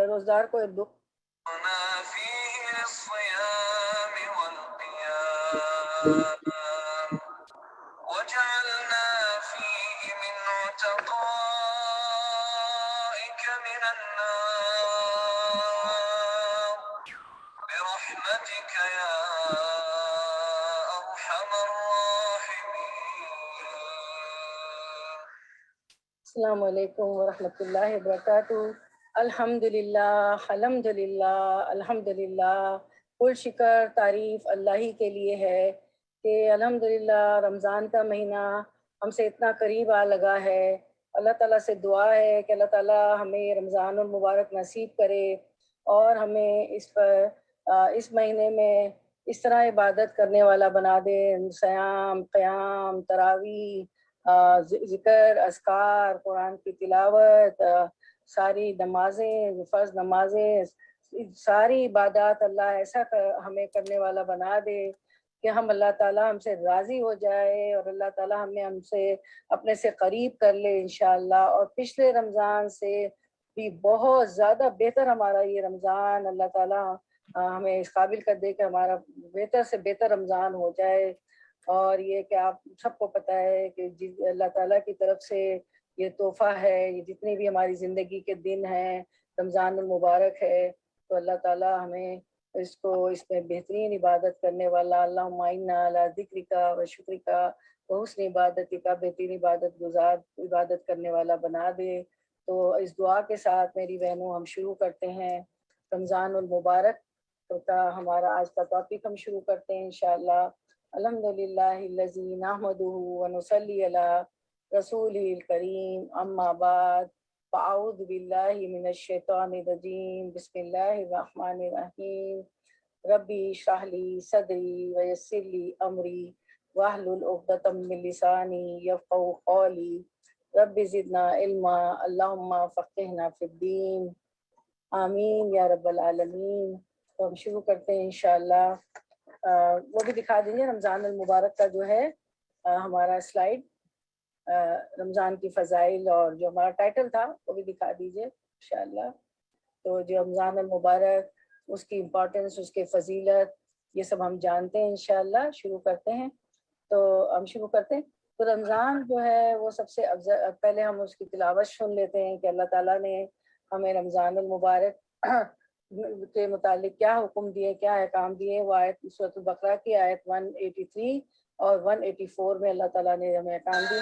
روزدار کو دکھ السلام علیکم ورحمۃ اللہ وبرکاتہ۔ الحمدللہ الحمدللہ کل شکر تعریف اللہ ہی کے لیے ہے کہ الحمدللہ رمضان کا مہینہ ہم سے اتنا قریب آ لگا ہے۔ اللہ تعالیٰ سے دعا ہے کہ اللہ تعالیٰ ہمیں رمضان المبارک نصیب کرے اور ہمیں اس مہینے میں اس طرح عبادت کرنے والا بنا دے، صیام، قیام، تراویح، ذکر، اذکار، قرآن کی تلاوت، ساری نمازیں، فرض نمازیں، ساری عبادات اللہ ایسا ہمیں کرنے والا بنا دے کہ ہم اللہ تعالیٰ ہم سے راضی ہو جائے اور اللہ تعالیٰ ہم سے اپنے سے قریب کر لے انشاءاللہ۔ اور پچھلے رمضان سے بھی بہت زیادہ بہتر ہمارا یہ رمضان اللہ تعالیٰ ہمیں اس قابل کر دے کہ ہمارا بہتر سے بہتر رمضان ہو جائے۔ اور یہ کہ آپ سب کو پتہ ہے کہ اللہ تعالیٰ کی طرف سے یہ تحفہ ہے، یہ جتنی بھی ہماری زندگی کے دن ہیں رمضان المبارک ہے، تو اللہ تعالیٰ ہمیں اس میں بہترین عبادت کرنے والا، اللہم اعنا علی ذکرک و شکرک و حسن عبادتک، بہترین عبادت کرنے والا بنا دے۔ تو اس دعا کے ساتھ میری بہنوں ہم شروع کرتے ہیں رمضان المبارک کا ہمارا آج کا ٹاپک ہم شروع کرتے ہیں انشاءاللہ۔ الحمدللہ الذی نحمدہ ونصلی علی رسولہ الکریم، اما بعد فاعوذ باللہ من الشیطان الرجیم، بسم اللہ الرحمن الرحیم۔ ربی اشرح لی صدری ویسر لی امری واحلل عقدۃ من لسانی یفقہوا قولی، رب زدنا علما، اللہم فقہنا فی الدین، آمین یا رب العالمین۔ تو ہم شروع کرتے ہیں انشاءاللہ۔ وہ بھی دکھا دیجیے رمضان المبارک کا جو ہے ہمارا سلائیڈ، رمضان کی فضائل اور جو ہمارا ٹائٹل تھا وہ بھی دکھا دیجیے انشاءاللہ۔ تو جو رمضان المبارک، اس کی امپورٹنس، اس کی فضیلت، یہ سب ہم جانتے ہیں انشاءاللہ۔ شروع کرتے ہیں، تو ہم شروع کرتے ہیں۔ تو رمضان جو ہے وہ سب سے افضل، پہلے ہم اس کی تلاوت سن لیتے ہیں کہ اللہ تعالیٰ نے ہمیں رمضان المبارک کے متعلق کیا حکم دیے، کیا احکام دیے۔ وہ آیت سورۃ البقرہ کی آیت 183 اور 184 میں اللہ تعالیٰ نے ہمیں احکام دیے۔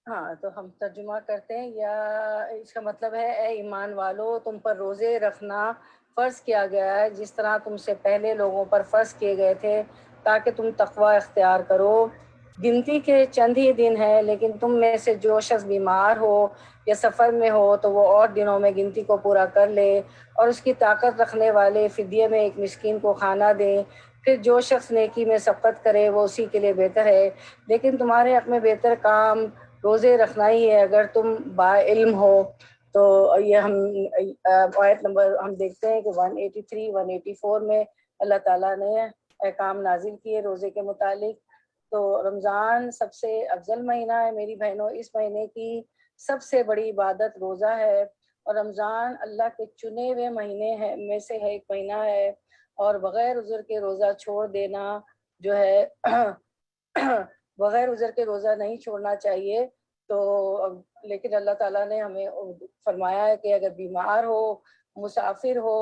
ہاں، تو ہم ترجمہ کرتے ہیں، یا اس کا مطلب ہے اے ایمان والو، تم پر روزے رکھنا فرض کیا گیا ہے جس طرح تم سے پہلے لوگوں پر فرض کیے گئے تھے، تاکہ تم تقوی اختیار کرو۔ گنتی کے چند ہی دن ہیں، لیکن تم میں سے جو شخص بیمار ہو یا سفر میں ہو تو وہ اور دنوں میں گنتی کو پورا کر لے، اور اس کی طاقت رکھنے والے فدیے میں ایک مسکین کو کھانا دیں۔ پھر جو شخص نیکی میں سبقت کرے وہ اسی کے لیے بہتر ہے، لیکن تمہارے حق میں بہتر کام روزے رکھنا ہی ہے اگر تم با علم ہو۔ تو یہ ہم آیت نمبر ہم دیکھتے ہیں کہ 183 184 میں اللہ تعالیٰ نے احکام نازل کیے روزے کے متعلق۔ تو رمضان سب سے افضل مہینہ ہے میری بہنوں. اس مہینے کی سب سے بڑی عبادت روزہ ہے، اور رمضان اللہ کے چنے ہوئے مہینے میں سے ہے، ایک مہینہ ہے، اور بغیر عذر کے روزہ چھوڑ دینا جو ہے بغیر عذر کے روزہ نہیں چھوڑنا چاہیے. تو لیکن اللہ تعالیٰ نے ہمیں فرمایا ہے کہ اگر بیمار ہو، مسافر ہو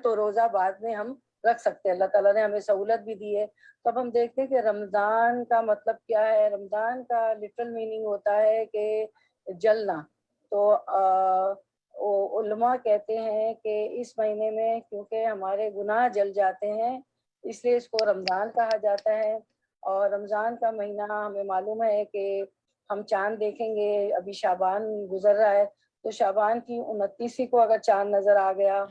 تو روزہ بعد میں ہم رکھ سکتے ہیں. اللہ تعالیٰ نے ہمیں سہولت بھی دی ہے. تو اب ہم دیکھتے ہیں کہ رمضان کا مطلب کیا ہے. رمضان کا لٹرل میننگ ہوتا ہے کہ جلنا. تو علماء کہتے ہیں کہ اس مہینے میں کیونکہ ہمارے گناہ جل جاتے ہیں، اس لیے اس کو رمضان کہا جاتا ہے. اور رمضان کا مہینہ ہمیں معلوم ہے کہ ہم چاند دیکھیں گے. ابھی شعبان گزر رہا ہے، تو شعبان کی 29 کو اگر چاند نظر آ گیا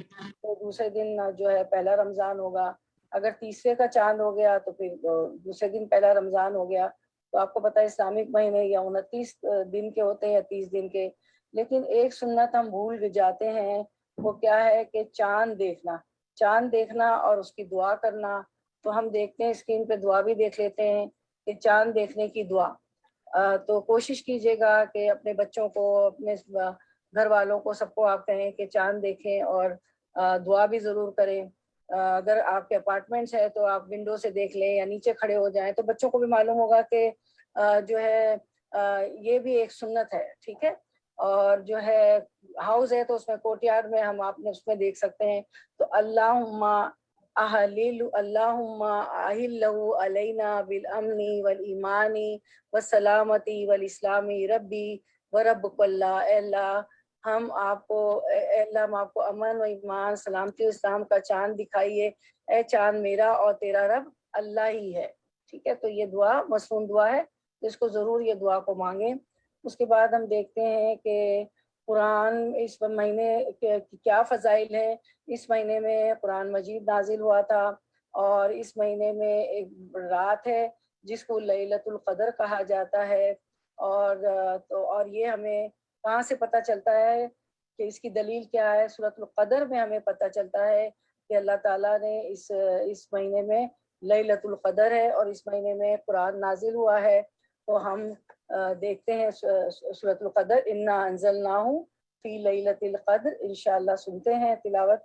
تو دوسرے دن جو ہے پہلا رمضان ہوگا. اگر تیسرے کا چاند ہو گیا تو پھر دوسرے دن پہلا رمضان ہو گیا. تو آپ کو پتہ ہے اسلامک مہینے یا 29 دن کے ہوتے ہیں یا 30 دن کے. لیکن ایک سنت ہم بھول جاتے ہیں، وہ کیا ہے کہ چاند دیکھنا. چاند دیکھنا اور اس کی دعا کرنا. تو ہم دیکھتے ہیں اسکرین پہ دعا بھی دیکھ لیتے ہیں کہ چاند دیکھنے کی دعا. تو کوشش کیجیے گا کہ اپنے بچوں کو، اپنے گھر والوں کو، سب کو آپ کہیں کہ چاند دیکھیں اور دعا بھی ضرور کریں. اگر آپ کے اپارٹمنٹس ہے تو آپ ونڈو سے دیکھ لیں یا نیچے کھڑے ہو جائیں، تو بچوں کو بھی معلوم ہوگا کہ جو ہے یہ بھی ایک سنت ہے. ٹھیک ہے. اور جو ہے ہاؤس ہے تو اس میں کورٹ یارڈ میں ہم آپ نے اس میں دیکھ سکتے ہیں. تو اللہم اہلہ علینا بالامن والایمان والسلامتی والاسلامی ربی وربک اللہ. اے اللہ ہم آپ کو، اے اللہ ہم آپ کو امن و ایمان، سلامتی و اسلام کا چاند دکھائیے. اے چاند میرا اور تیرا رب اللہ ہی ہے. ٹھیک ہے. تو یہ دعا مسنون دعا ہے، اس کو ضرور یہ دعا کو مانگیں. اس کے بعد ہم دیکھتے ہیں کہ قرآن اس مہینے کی کیا فضائل ہے. اس مہینے میں قرآن مجید نازل ہوا تھا، اور اس مہینے میں ایک رات ہے جس کو لیلۃ القدر کہا جاتا ہے. اور یہ ہمیں کہاں سے پتہ چلتا ہے کہ اس کی دلیل کیا ہے. سورۃ القدر میں ہمیں پتہ چلتا ہے کہ اللہ تعالیٰ نے اس مہینے میں لیلۃ القدر ہے اور اس مہینے میں قرآن نازل ہوا ہے. تو ہم دیکھتے ہیں سورۃ القدر، انا انزلناہ فی لیلۃ القدر، انشاءاللہ سنتے ہیں تلاوت.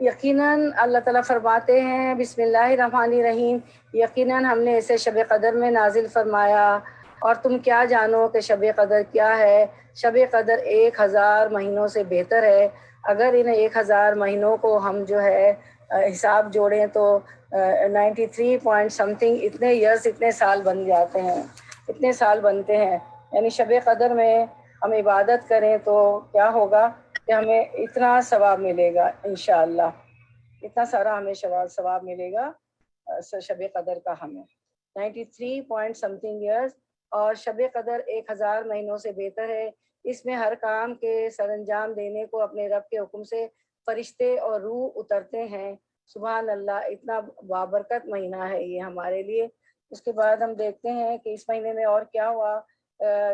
یقیناً اللہ تعالیٰ فرماتے ہیں بسم اللہ الرحمن الرحیم، یقیناً ہم نے اسے شب قدر میں نازل فرمایا، اور تم کیا جانو کہ شب قدر کیا ہے. شب قدر 1000 مہینوں سے بہتر ہے. اگر ان 1000 مہینوں کو ہم جو ہے حساب جوڑیں تو 93 پوائنٹ سمتھنگ اتنے ایئرس، اتنے سال بن جاتے ہیں، اتنے سال بنتے ہیں. یعنی شب قدر میں ہم عبادت کریں تو کیا ہوگا کہ ہمیں اتنا ثواب ملے گا انشاءاللہ، اتنا سارا ہمیں ثواب ملے گا شب قدر کا. ہمیں 93 پوائنٹ سمتھنگ ایئرس، اور شب قدر 1000 مہینوں سے بہتر ہے. اس میں ہر کام کے سر انجام دینے کو اپنے رب کے حکم سے فرشتے اور روح اترتے ہیں. سبحان اللہ، اتنا بابرکت مہینہ ہے یہ ہمارے لیے. اس کے بعد ہم دیکھتے ہیں کہ اس مہینے میں اور کیا ہوا.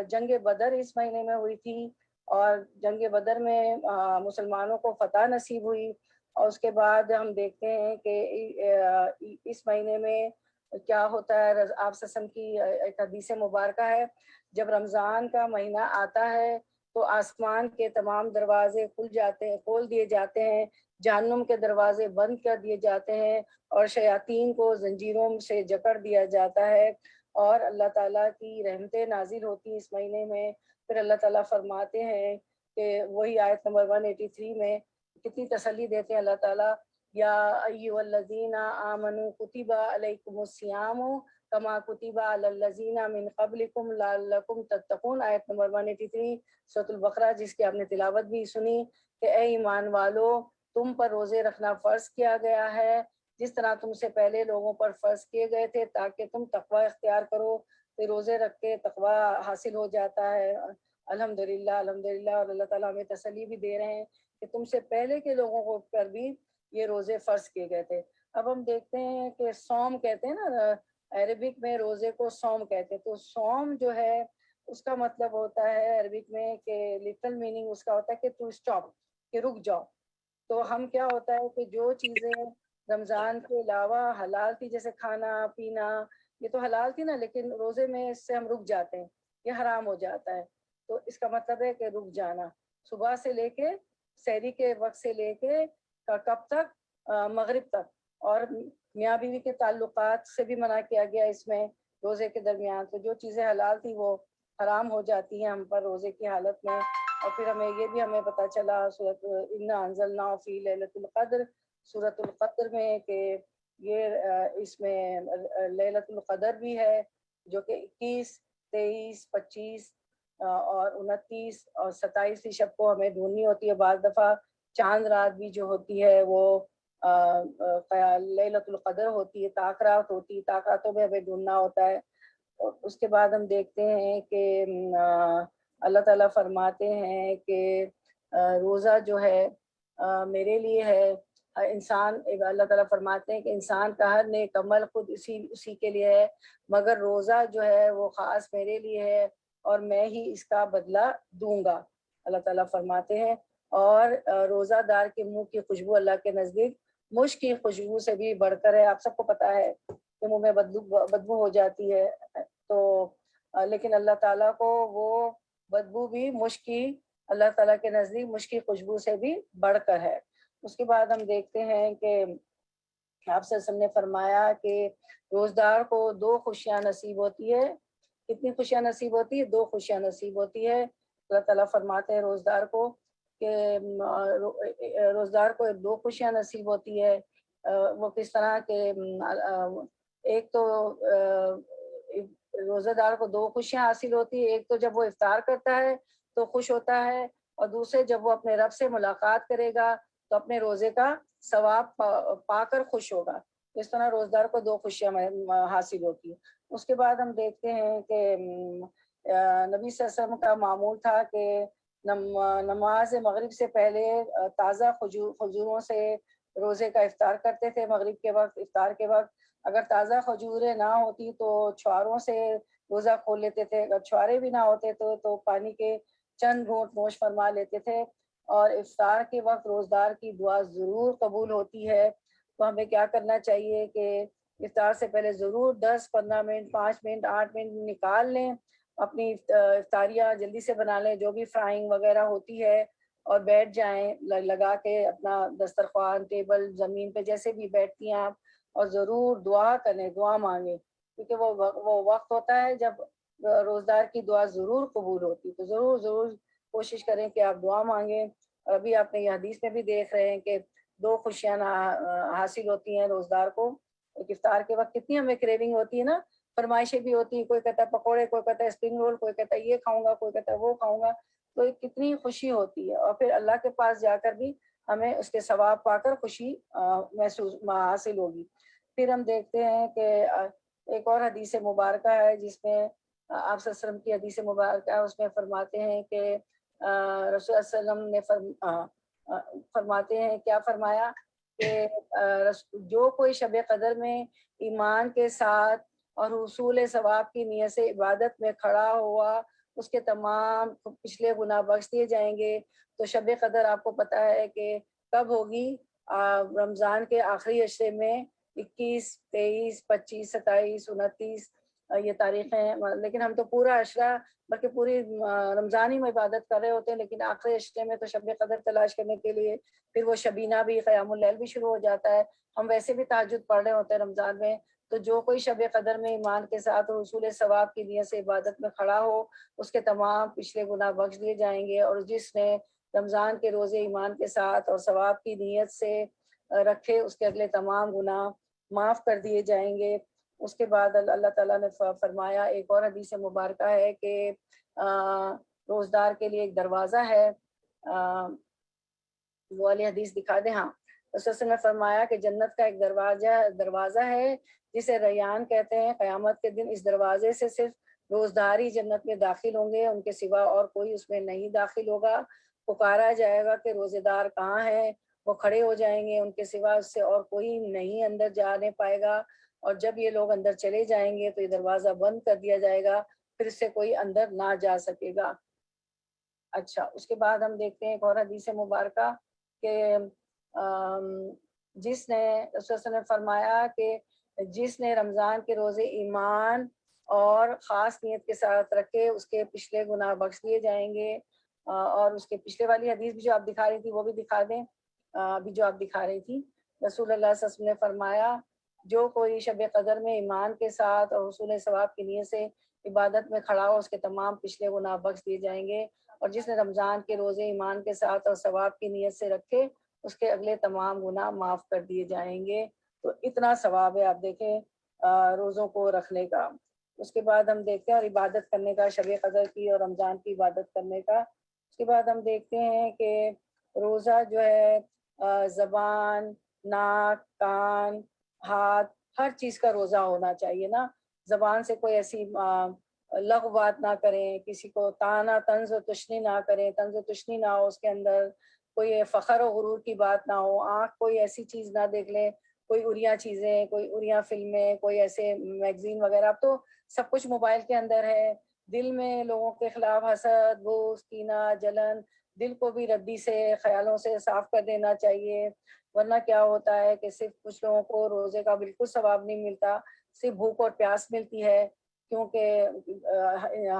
جنگ بدر اس مہینے میں ہوئی تھی، اور جنگ بدر میں مسلمانوں کو فتح نصیب ہوئی. اور اس کے بعد ہم دیکھتے ہیں کہ اس مہینے میں کیا ہوتا ہے. آپ وسلم کی ایک حدیث مبارکہ ہے، جب رمضان کا مہینہ آتا ہے تو آسمان کے تمام دروازے کھول دیے جاتے ہیں، جہنم کے دروازے بند کر دیے جاتے ہیں، اور شیاطین کو زنجیروں سے جکڑ دیا جاتا ہے، اور اللہ تعالیٰ کی رحمتیں نازل ہوتی ہیں اس مہینے میں. پھر اللہ تعالیٰ فرماتے ہیں کہ وہی آیت نمبر 183 میں کتنی تسلی دیتے ہیں اللہ تعالیٰ، یا ایھا الذین آمنوا کتب علیکم الصیام کما کتب علی الذین من قبلکم لعلکم تتقون، آیت نمبر 183 سورۃ البقرہ، جس کی آپ نے تلاوت بھی سنی کہ اے ایمان والو تم پر روزے رکھنا فرض کیا گیا ہے جس طرح تم سے پہلے لوگوں پر فرض کیے گئے تھے تاکہ تم تقوی اختیار کرو۔ تو روزے رکھ کے تقوی حاصل ہو جاتا ہے الحمدللہ الحمدللہ۔ اور اللہ تعالیٰ ہمیں تسلی بھی دے رہے ہیں کہ تم سے پہلے کے لوگوں کو پر بھی یہ روزے فرض کیے گئے تھے۔ اب ہم دیکھتے ہیں کہ صوم کہتے ہیں نا، عربک میں روزے کو صوم کہتے ہیں، تو صوم جو ہے اس کا مطلب ہوتا ہے عربک میں کہ لٹرل میننگ اس کا ہوتا ہے کہ ٹو اسٹاپ، کہ رک جاؤ۔ تو ہم کیا ہوتا ہے کہ جو چیزیں رمضان کے علاوہ حلال تھی، جیسے کھانا پینا، یہ تو حلال تھی نا، لیکن روزے میں اس سے ہم رک جاتے ہیں، یہ حرام ہو جاتا ہے۔ تو اس کا مطلب ہے کہ رک جانا، صبح سے لے کے سحری کے وقت سے لے کے کب تک، مغرب تک۔ اور میاں بیوی کے تعلقات سے بھی منع کیا گیا اس میں روزے کے درمیان، تو جو چیزیں حلال تھی وہ حرام ہو جاتی ہیں ہم پر روزے کی حالت میں۔ اور پھر یہ بھی ہمیں پتہ چلا سورۃ انا انزلناہ فی لیلۃ القدر، سورۃ القدر میں، کہ یہ اس میں لیلۃ القدر بھی ہے جو کہ 21، 23، 25 اور 29 اور 27 شب کو ہمیں ڈھونڈنی ہوتی ہے۔ بعض دفعہ چاند رات بھی جو ہوتی ہے وہ لیلۃ القدر ہوتی ہے، طاق رات ہوتی ہے، طاق راتوں میں ہمیں ڈھونڈنا ہوتا ہے۔ اس کے بعد ہم دیکھتے ہیں کہ اللہ تعالیٰ فرماتے ہیں کہ روزہ جو ہے میرے لیے ہے، انسان، اللہ تعالیٰ فرماتے ہیں کہ انسان کا ہر نیک عمل خود اسی کے لیے ہے، مگر روزہ جو ہے وہ خاص میرے لیے ہے اور میں ہی اس کا بدلہ دوں گا، اللہ تعالیٰ فرماتے ہیں۔ اور روزہ دار کے منہ کی خوشبو اللہ کے نزدیک مشک کی خوشبو سے بھی بڑھ کر ہے۔ آپ سب کو پتہ ہے کہ منہ میں بدبو ہو جاتی ہے، تو لیکن اللہ تعالیٰ کو وہ بدبو بھی مشک کی، اللہ تعالیٰ کے نزدیک مشک کی خوشبو سے بھی بڑھ کر ہے۔ اس کے بعد ہم دیکھتے ہیں کہ آپ صلی اللہ علیہ وسلم نے فرمایا کہ روزدار کو 2 خوشیاں نصیب ہوتی ہے۔ کتنی خوشیاں نصیب ہوتی ہے؟ 2 خوشیاں نصیب ہوتی ہے۔ اللہ تعالیٰ فرماتے ہیں روزدار کو کہ روزدار کو 2 خوشیاں نصیب ہوتی ہے۔ وہ کس طرح کہ ایک تو روزہ دار کو 2 خوشیاں حاصل ہوتی ہے، ایک تو جب وہ افطار کرتا ہے تو خوش ہوتا ہے، اور دوسرے جب وہ اپنے رب سے ملاقات کرے گا تو اپنے روزے کا ثواب پا کر خوش ہوگا۔ اس طرح روزدار کو 2 خوشیاں حاصل ہوتی ہیں۔ اس کے بعد ہم دیکھتے ہیں کہ نبی صلی اللہ علیہ وسلم کا معمول تھا کہ نماز مغرب سے پہلے تازہ کھجوروں سے روزے کا افطار کرتے تھے۔ مغرب کے وقت افطار کے وقت اگر تازہ کھجوریں نہ ہوتی تو چھواروں سے روزہ کھول لیتے تھے، اگر چھوارے بھی نہ ہوتے تو پانی کے چند گھونٹ نوش فرما لیتے تھے۔ اور افطار کے وقت روزدار کی دعا ضرور قبول ہوتی ہے، تو ہمیں کیا کرنا چاہیے کہ افطار سے پہلے ضرور 10، 15 منٹ، 5 منٹ، 8 منٹ نکال لیں، اپنی افطاریاں جلدی سے بنا لیں، جو بھی فرائنگ وغیرہ ہوتی ہے، اور بیٹھ جائیں لگا کے اپنا دسترخوان، ٹیبل، زمین پہ جیسے بھی بیٹھتی ہیں آپ، اور ضرور دعا کریں، دعا مانگیں، کیونکہ وہ وقت ہوتا ہے جب روزدار کی دعا ضرور قبول ہوتی، تو ضرور کوشش کریں کہ آپ دعا مانگیں۔ اور ابھی آپ نے یہ حدیث میں بھی دیکھ رہے ہیں کہ 2 خوشیاں حاصل ہوتی ہیں روزدار کو۔ افطار کے وقت کتنی ہمیں کریونگ ہوتی ہے نا، فرمائشیں بھی ہوتی ہیں، کوئی کہتا ہے پکوڑے، کوئی کہتا ہے اسپرنگ رول، کوئی کہتا ہے یہ کھاؤں گا، کوئی کہتا ہے وہ کھاؤں گا، تو کتنی خوشی ہوتی ہے، اور پھر اللہ کے پاس جا کر بھی ہمیں اس کے ثواب پا کر خوشی محسوس حاصل ہوگی۔ پھر ہم دیکھتے ہیں کہ ایک اور حدیث مبارکہ ہے جس میں آپ صلی اللہ علیہ وسلم کی حدیث مبارکہ ہے، اس میں فرماتے ہیں کہ رسول اللہ صلی اللہ علیہ وسلم نے فرماتے ہیں، کیا فرمایا کہ جو کوئی شب قدر میں ایمان کے ساتھ اور حصول ثواب کی نیت سے عبادت میں کھڑا ہوا، اس کے تمام پچھلے گناہ بخش دیے جائیں گے۔ تو شب قدر آپ کو پتہ ہے کہ کب ہوگی؟ رمضان کے آخری عشرے میں، 21، 23، 25، 27، 29 یہ تاریخیں ہیں، لیکن ہم تو پورا عشرہ بلکہ پوری رمضان ہی میں عبادت کر رہے ہوتے ہیں، لیکن آخری عشرے میں تو شب قدر تلاش کرنے کے لیے پھر وہ شبینہ بھی، قیام اللیل بھی شروع ہو جاتا ہے۔ ہم ویسے بھی تہجد پڑھ رہے ہوتے ہیں رمضان میں، تو جو کوئی شب قدر میں ایمان کے ساتھ اور حصول ثواب کی نیت سے عبادت میں کھڑا ہو، اس کے تمام پچھلے گناہ بخش دیے جائیں گے، اور جس نے رمضان کے روزے ایمان کے ساتھ اور ثواب کی نیت سے رکھے، اس کے اگلے تمام گناہ معاف کر دیے جائیں گے۔ اس کے بعد اللہ تعالیٰ نے فرمایا، ایک اور حدیث مبارکہ ہے کہ روزدار کے لیے ایک دروازہ ہے، وہ والی حدیث دکھا دیں. ہاں، رسول نے فرمایا کہ جنت کا ایک دروازہ ہے جسے ریان کہتے ہیں. قیامت کے دن اس دروازے سے صرف روزدار ہی جنت میں داخل ہوں گے، ان کے سوا اور کوئی اس میں نہیں داخل ہوگا. پکارا جائے گا کہ روزے دار کہاں ہیں، وہ کھڑے ہو جائیں گے، ان کے سوا اس سے اور کوئی نہیں اندر جانے پائے گا. اور جب یہ لوگ اندر چلے جائیں گے تو یہ دروازہ بند کر دیا جائے گا، پھر سے کوئی اندر نہ جا سکے گا. اچھا، اس کے بعد ہم دیکھتے ہیں ایک اور حدیث مبارکہ کہ جس نے رسول نے فرمایا کہ جس نے رمضان کے روزے ایمان اور خاص نیت کے ساتھ رکھے، اس کے پچھلے گناہ بخش دیے جائیں گے. اور اس کے پچھلے والی حدیث بھی جو آپ دکھا رہی تھی وہ بھی دکھا دیں. ابھی جو آپ دکھا رہی تھی، رسول اللہ صلی اللہ علیہ وسلم نے فرمایا جو کوئی شب قدر میں ایمان کے ساتھ اور حصول ثواب کی نیت سے عبادت میں کھڑا ہو، اس کے تمام پچھلے گناہ بخش دیے جائیں گے. اور جس نے رمضان کے روزے ایمان کے ساتھ اور ثواب کی نیت سے رکھے، اس کے اگلے تمام گناہ معاف کر دیے جائیں گے. تو اتنا ثواب ہے، آپ دیکھیں روزوں کو رکھنے کا. اس کے بعد ہم دیکھتے ہیں اور عبادت کرنے کا، شب قدر کی اور رمضان کی عبادت کرنے کا. اس کے بعد ہم دیکھتے ہیں کہ روزہ جو ہے زبان، ناک، کان، ہاتھ، ہر چیز کا روزہ ہونا چاہیے نا. زبان سے کوئی ایسی لغو بات نہ کریں، کسی کو تانا طنز و تشنی نہ کریں، طنز و تشنی نہ ہو اس کے اندر، کوئی فخر و غرور کی بات نہ ہو. آنکھ کوئی ایسی چیز نہ دیکھ لیں، کوئی اریاں چیزیں، کوئی اریاں فلمیں، کوئی ایسے میگزین وغیرہ. اب تو سب کچھ موبائل کے اندر ہے. دل میں لوگوں کے خلاف حسد، بغض، کینہ، جلن، دل کو بھی ردی سے، خیالوں سے صاف کر دینا چاہیے. ورنہ کیا ہوتا ہے کہ صرف کچھ لوگوں کو روزے کا بالکل ثواب نہیں ملتا، صرف بھوک اور پیاس ملتی ہے، کیونکہ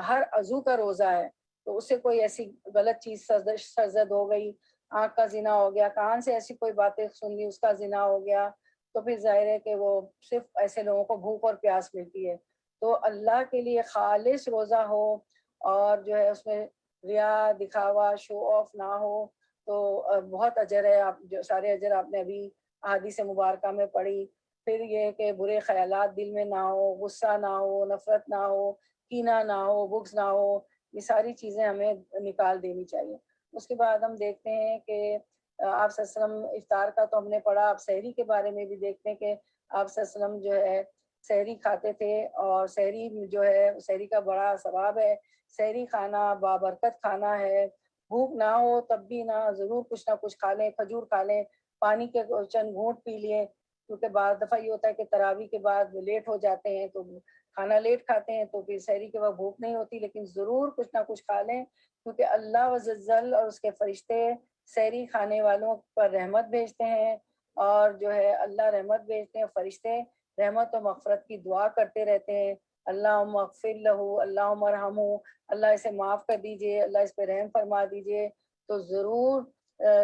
ہر عضو کا روزہ ہے. تو اس سے کوئی ایسی غلط چیز سرزد ہو گئی، آنکھ کا زنا ہو گیا، کان سے ایسی کوئی باتیں سن لی، اس کا زنا ہو گیا، تو پھر ظاہر ہے کہ وہ صرف ایسے لوگوں کو بھوک اور پیاس ملتی ہے. تو اللہ کے لیے خالص روزہ ہو اور جو ہے اس میں ریا، دکھاوا، شو آف نہ ہو، تو بہت اجر ہے. آپ جو سارے اجر آپ نے ابھی احادیث مبارکہ میں پڑھی. پھر یہ کہ برے خیالات دل میں نہ ہو، غصہ نہ ہو، نفرت نہ ہو، کینہ نہ ہو، بغض نہ ہو، یہ ساری چیزیں ہمیں نکال دینی چاہیے. اس کے بعد ہم دیکھتے ہیں کہ آپ صلی اللہ علیہ وسلم افطار کا تو ہم نے پڑھا، آپ سحری کے بارے میں بھی دیکھتے ہیں کہ آپ صلی اللہ علیہ وسلم جو ہے سحری کھاتے تھے. اور سحری جو ہے، سحری کا بڑا ثواب ہے. سحری کھانا بابرکت کھانا ہے. بھوک نہ ہو تب بھی نہ ضرور کچھ نہ کچھ کھا لیں، کھجور کھا لیں، پانی کے چند گھونٹ پی لیے. کیونکہ بعض دفعہ یہ ہوتا ہے کہ تراویح کے بعد لیٹ ہو جاتے ہیں تو کھانا لیٹ کھاتے ہیں، تو پھر سحری کے وقت بھوک نہیں ہوتی، لیکن ضرور کچھ نہ کچھ کھا لیں. کیونکہ اللہ عز و جل اور اس کے فرشتے سحری کھانے والوں پر رحمت بھیجتے ہیں. اور جو ہے اللہ رحمت بھیجتے ہیں، فرشتے رحمت و مغفرت کی دعا کرتے رہتے ہیں. اللہم اغفر لہ، اللہم ارحمہ، اللہ اسے معاف کر دیجئے، اللہ اس پہ رحم فرما دیجئے. تو ضرور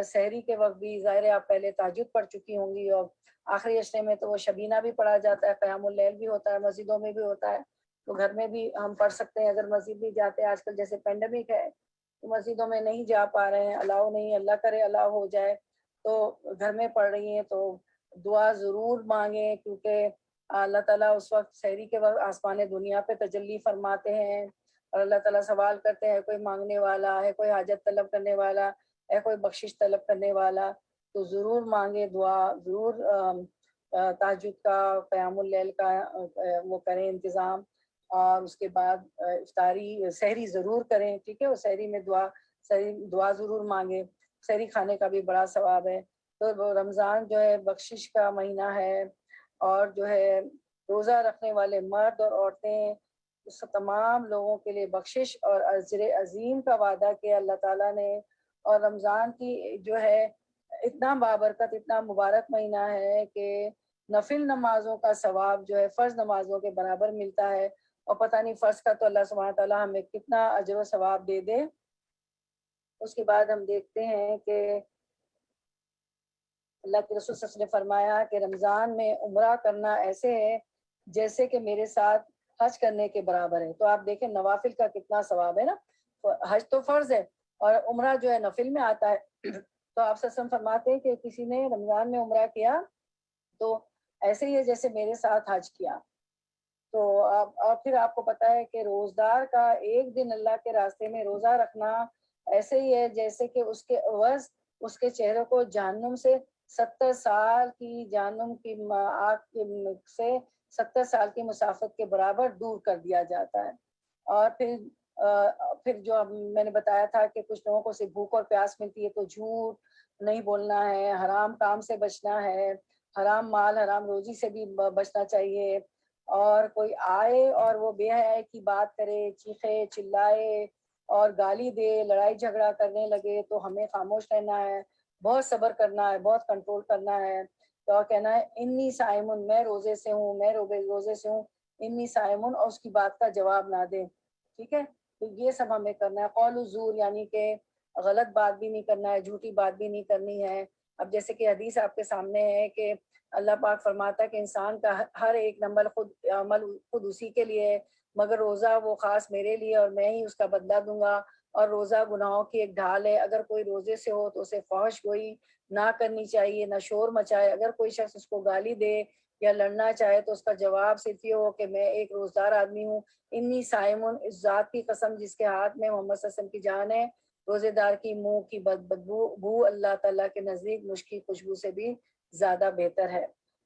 سحری کے وقت بھی ظاہر ہے آپ پہلے تہجد پڑھ چکی ہوں گی، اور آخری اشرے میں تو وہ شبینہ بھی پڑھا جاتا ہے، قیام اللیل بھی ہوتا ہے، مسجدوں میں بھی ہوتا ہے. تو گھر میں بھی ہم پڑھ سکتے ہیں. اگر مسجد بھی جاتے ہیں، آج کل جیسے پینڈیمک ہے تو مسجدوں میں نہیں جا پا رہے ہیں، الاؤ نہیں، اللہ کرے الاؤ ہو جائے، تو گھر میں پڑھ رہی ہیں تو دعا ضرور مانگیں. کیونکہ اللہ تعالیٰ اس وقت سحری کے وقت آسمان دنیا پہ تجلی فرماتے ہیں، اور اللہ تعالیٰ سوال کرتے ہیں کوئی مانگنے والا ہے، کوئی حاجت طلب کرنے والا ہے، کوئی بخشش طلب کرنے والا. تو ضرور مانگے دعا، ضرور تہجد کا، قیام اللیل کا وہ کریں انتظام. اور اس کے بعد افطاری سحری ضرور کریں، ٹھیک ہے. اور سحری میں دعا ضرور مانگے. سحری کھانے کا بھی بڑا ثواب ہے. تو رمضان جو ہے بخشش کا مہینہ ہے، اور جو ہے روزہ رکھنے والے مرد اور عورتیں، اس تمام لوگوں کے لیے بخشش اور اجر عظیم کا وعدہ کیا اللہ تعالیٰ نے. اور رمضان کی جو ہے اتنا بابرکت، اتنا مبارک مہینہ ہے کہ نفل نمازوں کا ثواب جو ہے فرض نمازوں کے برابر ملتا ہے. اور پتہ نہیں فرض کا تو اللہ سبحانہ تعالیٰ ہمیں کتنا اجر و ثواب دے دے. اس کے بعد ہم دیکھتے ہیں کہ اللہ کے رسول صلی اللہ علیہ وسلم نے فرمایا کہ رمضان میں عمرہ کرنا ایسے ہے جیسے کہ میرے ساتھ حج کرنے کے برابر ہے. تو آپ دیکھیں نوافل کا کتنا ثواب ہے نا. حج تو فرض ہے اور عمرہ جو ہے نفل میں آتا ہے. تو آپ صلی اللہ علیہ وسلم فرماتے ہیں کہ کسی نے رمضان میں عمرہ کیا تو ایسے ہی ہے جیسے میرے ساتھ حج کیا. تو اب پھر آپ کو پتہ ہے کہ روزدار کا ایک دن اللہ کے راستے میں روزہ رکھنا ایسے ہی ہے جیسے کہ اس کے عوض اس کے چہرے کو جہنم سے 70 سال کی جہنم کی آگ سے 70 سال کی مسافت کے برابر دور کر دیا جاتا ہے۔ اور پھر جو میں نے بتایا تھا کہ کچھ لوگوں کو صرف بھوک اور پیاس ملتی ہے تو جھوٹ نہیں بولنا ہے، حرام کام سے بچنا ہے، حرام مال حرام روزی سے بھی بچنا چاہیے، اور کوئی آئے اور وہ بے حیائی کی بات کرے، چیخے چلائے اور گالی دے، لڑائی جھگڑا کرنے لگے تو ہمیں خاموش رہنا ہے، بہت صبر کرنا ہے، بہت کنٹرول کرنا ہے، تو کہنا ہے انی سائمن، میں روزے سے ہوں، میں روزے سے ہوں، انی سائمن، اور اس کی بات کا جواب نہ دے، ٹھیک ہے۔ تو یہ سب ہمیں کرنا ہے۔ قول الزور یعنی کہ غلط بات بھی نہیں کرنا ہے، جھوٹی بات بھی نہیں کرنی ہے۔ اب جیسے کہ حدیث آپ کے سامنے ہے کہ اللہ پاک فرماتا ہے کہ انسان کا ہر ایک عمل خود اسی کے لیے ہے، مگر روزہ وہ خاص میرے لیے اور میں ہی اس کا بدلہ دوں گا، اور روزہ گناہوں کی ایک ڈھال ہے۔ اگر کوئی روزے سے ہو تو اسے فحش گوئی نہ کرنی چاہیے، نہ شور مچائے۔ اگر کوئی شخص اس کو گالی دے یا لڑنا چاہے تو اس کا جواب صرف یہ ہو کہ میں ایک روزدار آدمی ہوں، انی سائمن، اس ذات کی قسم جس کے ہاتھ میں محمد صلی اللہ علیہ وسلم کی جان ہے، روزے دار کی منہ کی بدبو اللہ تعالیٰ کے نزدیک مشک کی خوشبو سے بھی زیادہ بہتر ہے۔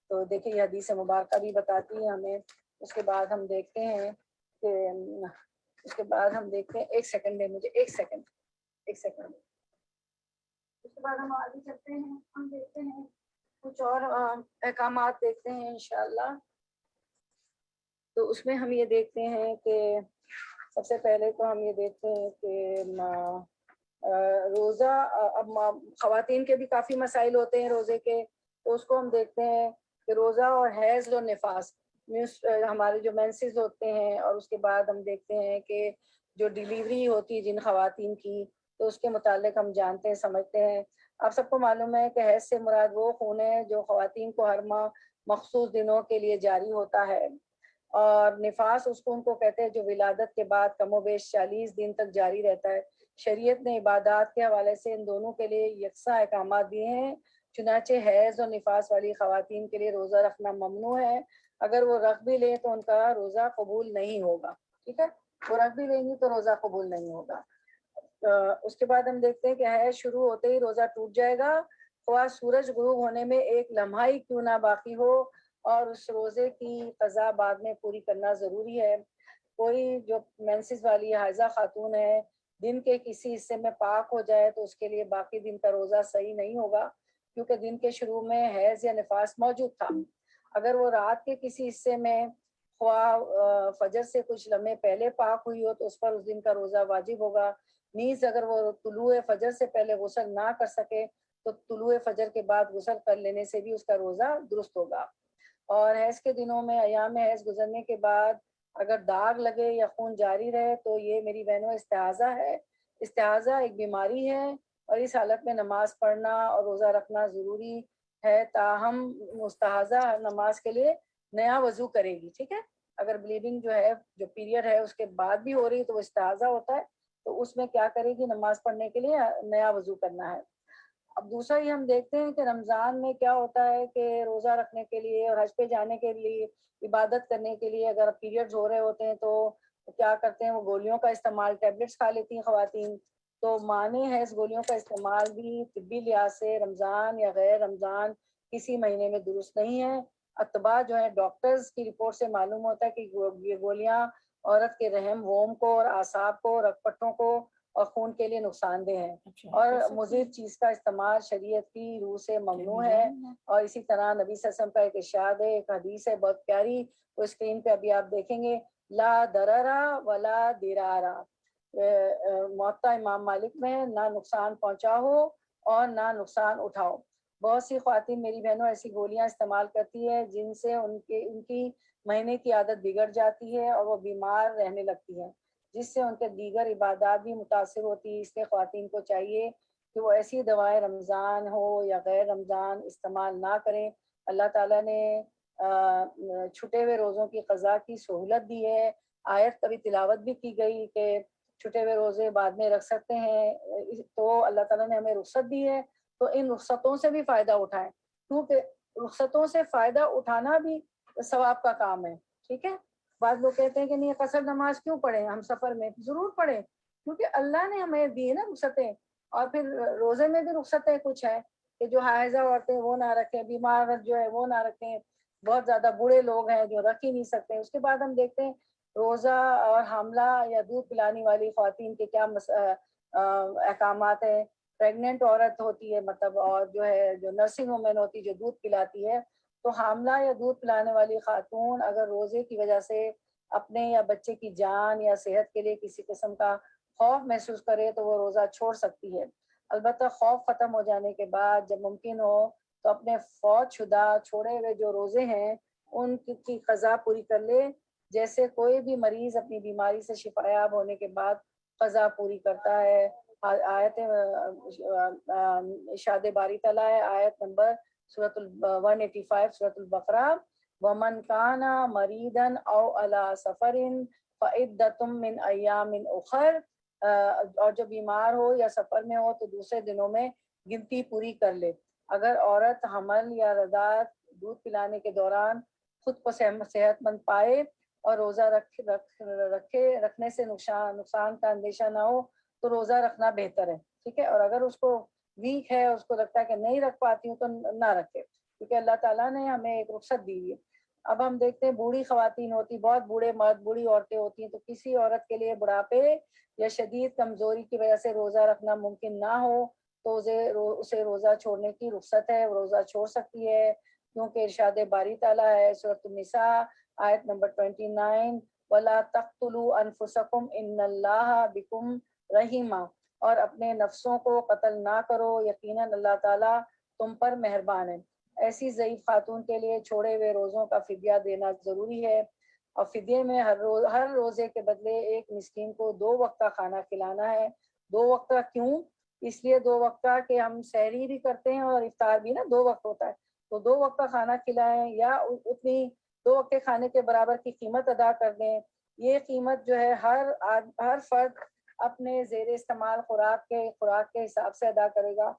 تو دیکھیں یہ حدیث مبارکہ بھی بتاتی ہے ہمیں۔ اس کے بعد ہم دیکھتے ہیں کہ ایک سیکنڈ ہے، مجھے ایک سیکنڈ اس کے بعد ہم آگے چلتے ہیں، ہم دیکھتے ہیں کچھ اور احکامات دیکھتے ہیں انشاءاللہ۔ تو اس میں ہم یہ دیکھتے ہیں کہ سب سے پہلے تو ہم یہ دیکھتے ہیں کہ روزہ، اب خواتین کے بھی کافی مسائل ہوتے ہیں روزے کے، تو اس کو ہم دیکھتے ہیں کہ روزہ اور حیض اور نفاس، ہمارے جو مینسز ہوتے ہیں، اور اس کے بعد ہم دیکھتے ہیں کہ جو ڈیلیوری ہوتی ہے جن خواتین کی، تو اس کے متعلق ہم جانتے ہیں، سمجھتے ہیں۔ آپ سب کو معلوم ہے کہ حیض سے مراد وہ خون ہے جو خواتین کو ہر ماہ مخصوص دنوں کے لیے جاری ہوتا ہے، اور نفاس اس خون کو کہتے ہیں جو ولادت کے بعد کم و بیش 40 دن تک جاری رہتا ہے۔ شریعت نے عبادات کے حوالے سے ان دونوں کے لیے یکساں احکامات دیے ہیں، چنانچہ حیض اور نفاس والی خواتین کے لیے روزہ رکھنا ممنوع ہے۔ اگر وہ رکھ بھی لیں تو ان کا روزہ قبول نہیں ہوگا، ٹھیک ہے، وہ رکھ بھی لیں گی تو روزہ قبول نہیں ہوگا۔ اس کے بعد ہم دیکھتے ہیں کہ حیض شروع ہوتے ہی روزہ ٹوٹ جائے گا، خواہ سورج غروب ہونے میں ایک لمحہ ہی کیوں نہ باقی ہو، اور اس روزے کی قضا بعد میں پوری کرنا ضروری ہے۔ کوئی جو مینسز والی حائضہ خاتون ہے دن کے کسی حصے میں پاک ہو جائے تو اس کے لیے باقی دن کا روزہ صحیح نہیں ہوگا، کیونکہ دن کے شروع میں حیض یا نفاس موجود تھا۔ اگر وہ رات کے کسی حصے میں خواہ فجر سے کچھ لمحے پہلے پاک ہوئی ہو تو اس پر اس دن کا روزہ واجب ہوگا۔ نیز اگر وہ طلوع فجر سے پہلے غسل نہ کر سکے تو طلوع فجر کے بعد غسل کر لینے سے بھی اس کا روزہ درست ہوگا۔ اور حیض کے دنوں میں ایام حیض گزرنے کے بعد اگر داغ لگے یا خون جاری رہے تو یہ میری بہنوں استحاضہ ہے۔ استحاضہ ایک بیماری ہے اور اس حالت میں نماز پڑھنا اور روزہ رکھنا ضروری ہے، تاہم مستحاضہ نماز کے لیے نیا وضو کرے گی، ٹھیک ہے۔ اگر بلیڈنگ جو ہے، جو پیریڈ ہے اس کے بعد بھی ہو رہی تو وہ استحاضہ ہوتا ہے، تو اس میں کیا کرے گی، نماز پڑھنے کے لیے نیا وضو کرنا ہے۔ اب دوسرا یہ ہم دیکھتے ہیں کہ رمضان میں کیا ہوتا ہے کہ روزہ رکھنے کے لیے اور حج پہ جانے کے لیے، عبادت کرنے کے لیے اگر پیریڈز ہو رہے ہوتے ہیں تو کیا کرتے ہیں، وہ گولیوں کا استعمال، ٹیبلٹس کھا لیتی ہیں خواتین۔ تو معنی حیض گولیوں کا استعمال بھی طبی لحاظ سے رمضان یا غیر رمضان کسی مہینے میں درست نہیں ہے۔ اتباع جو ہے ڈاکٹرز کی رپورٹ سے معلوم ہوتا ہے کہ یہ گولیاں عورت کے رحم ووم کو اور اعصاب کو، رگ پٹوں کو اور خون کے لیے نقصان دہ ہیں، اور مضر چیز کا استعمال شریعت کی روح سے ممنوع ہے۔ اور اسی طرح نبی صلی اللہ علیہ وسلم کا ایک ارشاد ہے، ایک حدیث ہے بہت پیاری، وہ اسکرین پہ ابھی آپ دیکھیں گے، لا دررا ولا درارا، موطا امام مالک میں، نہ نقصان پہنچا ہو اور نہ نقصان اٹھاؤ۔ بہت سی خواتین میری بہنوں ایسی گولیاں استعمال کرتی ہے جن سے ان کی مہینے کی عادت بگڑ جاتی ہے اور وہ بیمار رہنے لگتی ہیں، جس سے ان کے دیگر عبادات بھی متاثر ہوتی ہے۔ اس لیے خواتین کو چاہیے کہ وہ ایسی دوائیں رمضان ہو یا غیر رمضان استعمال نہ کریں۔ اللہ تعالیٰ نے چھٹے ہوئے روزوں کی قضا کی سہولت دی ہے، آیت کبھی تلاوت بھی کی گئی کہ چھٹے ہوئے روزے بعد میں رکھ سکتے ہیں، تو اللہ تعالیٰ نے ہمیں رخصت دی ہے، تو ان رخصتوں سے بھی فائدہ اٹھائیں، کیونکہ رخصتوں سے فائدہ اٹھانا بھی ثواب کا کام ہے، ٹھیک ہے۔ بعض لوگ کہتے ہیں کہ نہیں قصر نماز کیوں پڑھیں ہم سفر میں، ضرور پڑھیں، کیونکہ اللہ نے ہمیں دی ہے نا رخصتیں. اور پھر روزے میں بھی رخصتیں کچھ ہے کہ جو حائضہ عورتیں وہ نہ رکھیں، بیمار جو ہے وہ نہ رکھیں، بہت زیادہ بوڑھے لوگ ہیں جو رکھ ہی نہیں سکتے. اس کے بعد ہم دیکھتے ہیں روزہ اور حاملہ یا دودھ پلانے والی خواتین کے کیا احکامات ہیں. پریگننٹ عورت ہوتی ہے مطلب، اور جو ہے جو نرسنگ وومن ہوتی ہے جو دودھ پلاتی ہے، تو حاملہ یا دودھ پلانے والی خاتون اگر روزے کی وجہ سے اپنے یا بچے کی جان یا صحت کے لیے کسی قسم کا خوف محسوس کرے تو وہ روزہ چھوڑ سکتی ہے. البتہ خوف ختم ہو جانے کے بعد جب ممکن ہو تو اپنے فوت شدہ چھوڑے ہوئے جو روزے ہیں ان کی قضا پوری کر لے، جیسے کوئی بھی مریض اپنی بیماری سے شفایاب ہونے کے بعد قضا پوری کرتا ہے. آیت ارشاد باری تعالیٰ ہے، آیت نمبر سورۃ 185 سورۃ البقرہ، ومن کان مریضا او علی سفر فعدۃ من ایام اخر، اور جو بیمار ہو یا سفر میں ہو تو دوسرے دنوں میں گنتی پوری کر لے. اگر عورت حمل یا رضاعت دودھ پلانے کے دوران خود کو صحت مند پائے اور روزہ رکھنے سے نقصان کا اندیشہ نہ ہو تو روزہ رکھنا بہتر ہے. ٹھیک ہے، اور اگر اس کو ویک ہے، اس کو لگتا ہے کہ نہیں رکھ پاتی ہوں تو نہ رکھے، کیونکہ اللہ تعالیٰ نے ہمیں ایک رخصت دی ہے. اب ہم دیکھتے ہیں بوڑھی خواتین ہوتی، بہت بوڑھے مرد بوڑھی عورتیں ہوتی ہیں، تو کسی عورت کے لیے بڑھاپے یا شدید کمزوری کی وجہ سے روزہ رکھنا ممکن نہ ہو تو اسے روزہ چھوڑنے کی رخصت ہے، روزہ چھوڑ سکتی ہے، کیونکہ ارشاد باری تعالیٰ ہے سورۃ النساء آیت نمبر 29، وَلَا تَقْتُلُوا أَنفُسَكُمْ إِنَّ اللَّهَ بِكُمْ رَحِيمٌ، اور اپنے نفسوں کو قتل نہ کرو، یقیناً اللہ تعالیٰ تم پر مہربان ہے. ایسی ضعیف خاتون کے لیے چھوڑے ہوئے روزوں کا فدیہ دینا ضروری ہے، اور فدیے میں ہر روزے کے بدلے ایک مسکین کو 2 وقت کا کھانا کھلانا ہے. 2 وقت کا کیوں؟ اس لیے 2 وقت کا کہ ہم سحری بھی کرتے ہیں اور افطار بھی نا 2 وقت ہوتا ہے، تو 2 وقت کا کھانا کھلائیں یا اتنی 2 وقت کے کھانے کے برابر کی قیمت ادا کر دیں. یہ قیمت جو ہے ہر فرد اپنے زیر استعمال خوراک کے حساب سے ادا کرے گا.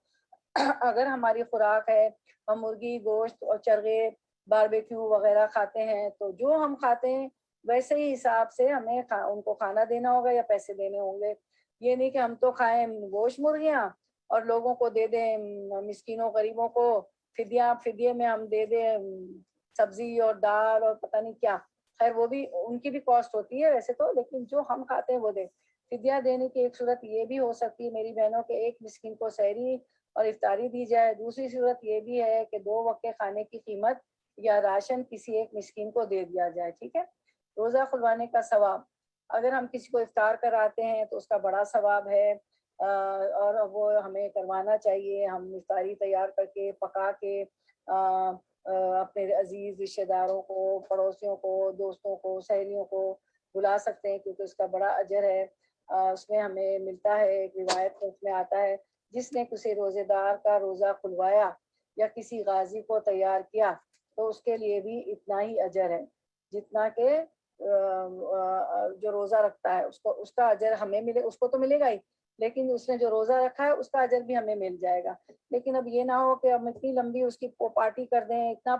اگر ہماری خوراک ہے ہم مرغی گوشت اور چرغے باربیکیو وغیرہ کھاتے ہیں تو جو ہم کھاتے ہیں ویسے ہی حساب سے ہمیں ان کو کھانا دینا ہوگا یا پیسے دینے ہوں گے. یہ نہیں کہ ہم تو کھائیں گوشت مرغیاں اور لوگوں کو دے دیں، مسکینوں غریبوں کو فدیے میں ہم دے دیں سبزی اور دال اور پتہ نہیں کیا. خیر وہ بھی ان کی بھی کاسٹ ہوتی ہے ویسے تو، لیکن جو ہم کھاتے ہیں وہ دیں. فدیہ دینے کی ایک صورت یہ بھی ہو سکتی ہے میری بہنوں کے ایک مسکین کو سحری اور افطاری دی جائے. دوسری صورت یہ بھی ہے کہ 2 وقت کے کھانے کی قیمت یا راشن کسی ایک مسکین کو دے دیا جائے. ٹھیک ہے. روزہ کھلوانے کا ثواب، اگر ہم کسی کو افطار کراتے ہیں تو اس کا بڑا ثواب ہے، اور وہ ہمیں کروانا چاہیے. ہم افطاری تیار کر کے پکا کے اپنے عزیز رشتہ داروں کو، پڑوسیوں کو، دوستوں کو، سہیلیوں کو بلا سکتے ہیں، کیونکہ اس کا بڑا اجر ہے. اس میں ہمیں ملتا ہے، ایک روایت میں اس میں آتا ہے جس نے کسی روزے دار کا روزہ کھلوایا یا کسی غازی کو تیار کیا تو اس کے لیے بھی اتنا ہی اجر ہے جتنا کہ جو روزہ رکھتا ہے اس کا اجر ہمیں ملے، اس کو تو ملے گا ہی، لیکن اس نے جو روزہ رکھا ہے اس کا اجر بھی ہمیں مل جائے گا. لیکن اب یہ نہ ہو کہ ہم اتنی لمبی اس کی پارٹی کر دیں، اتنا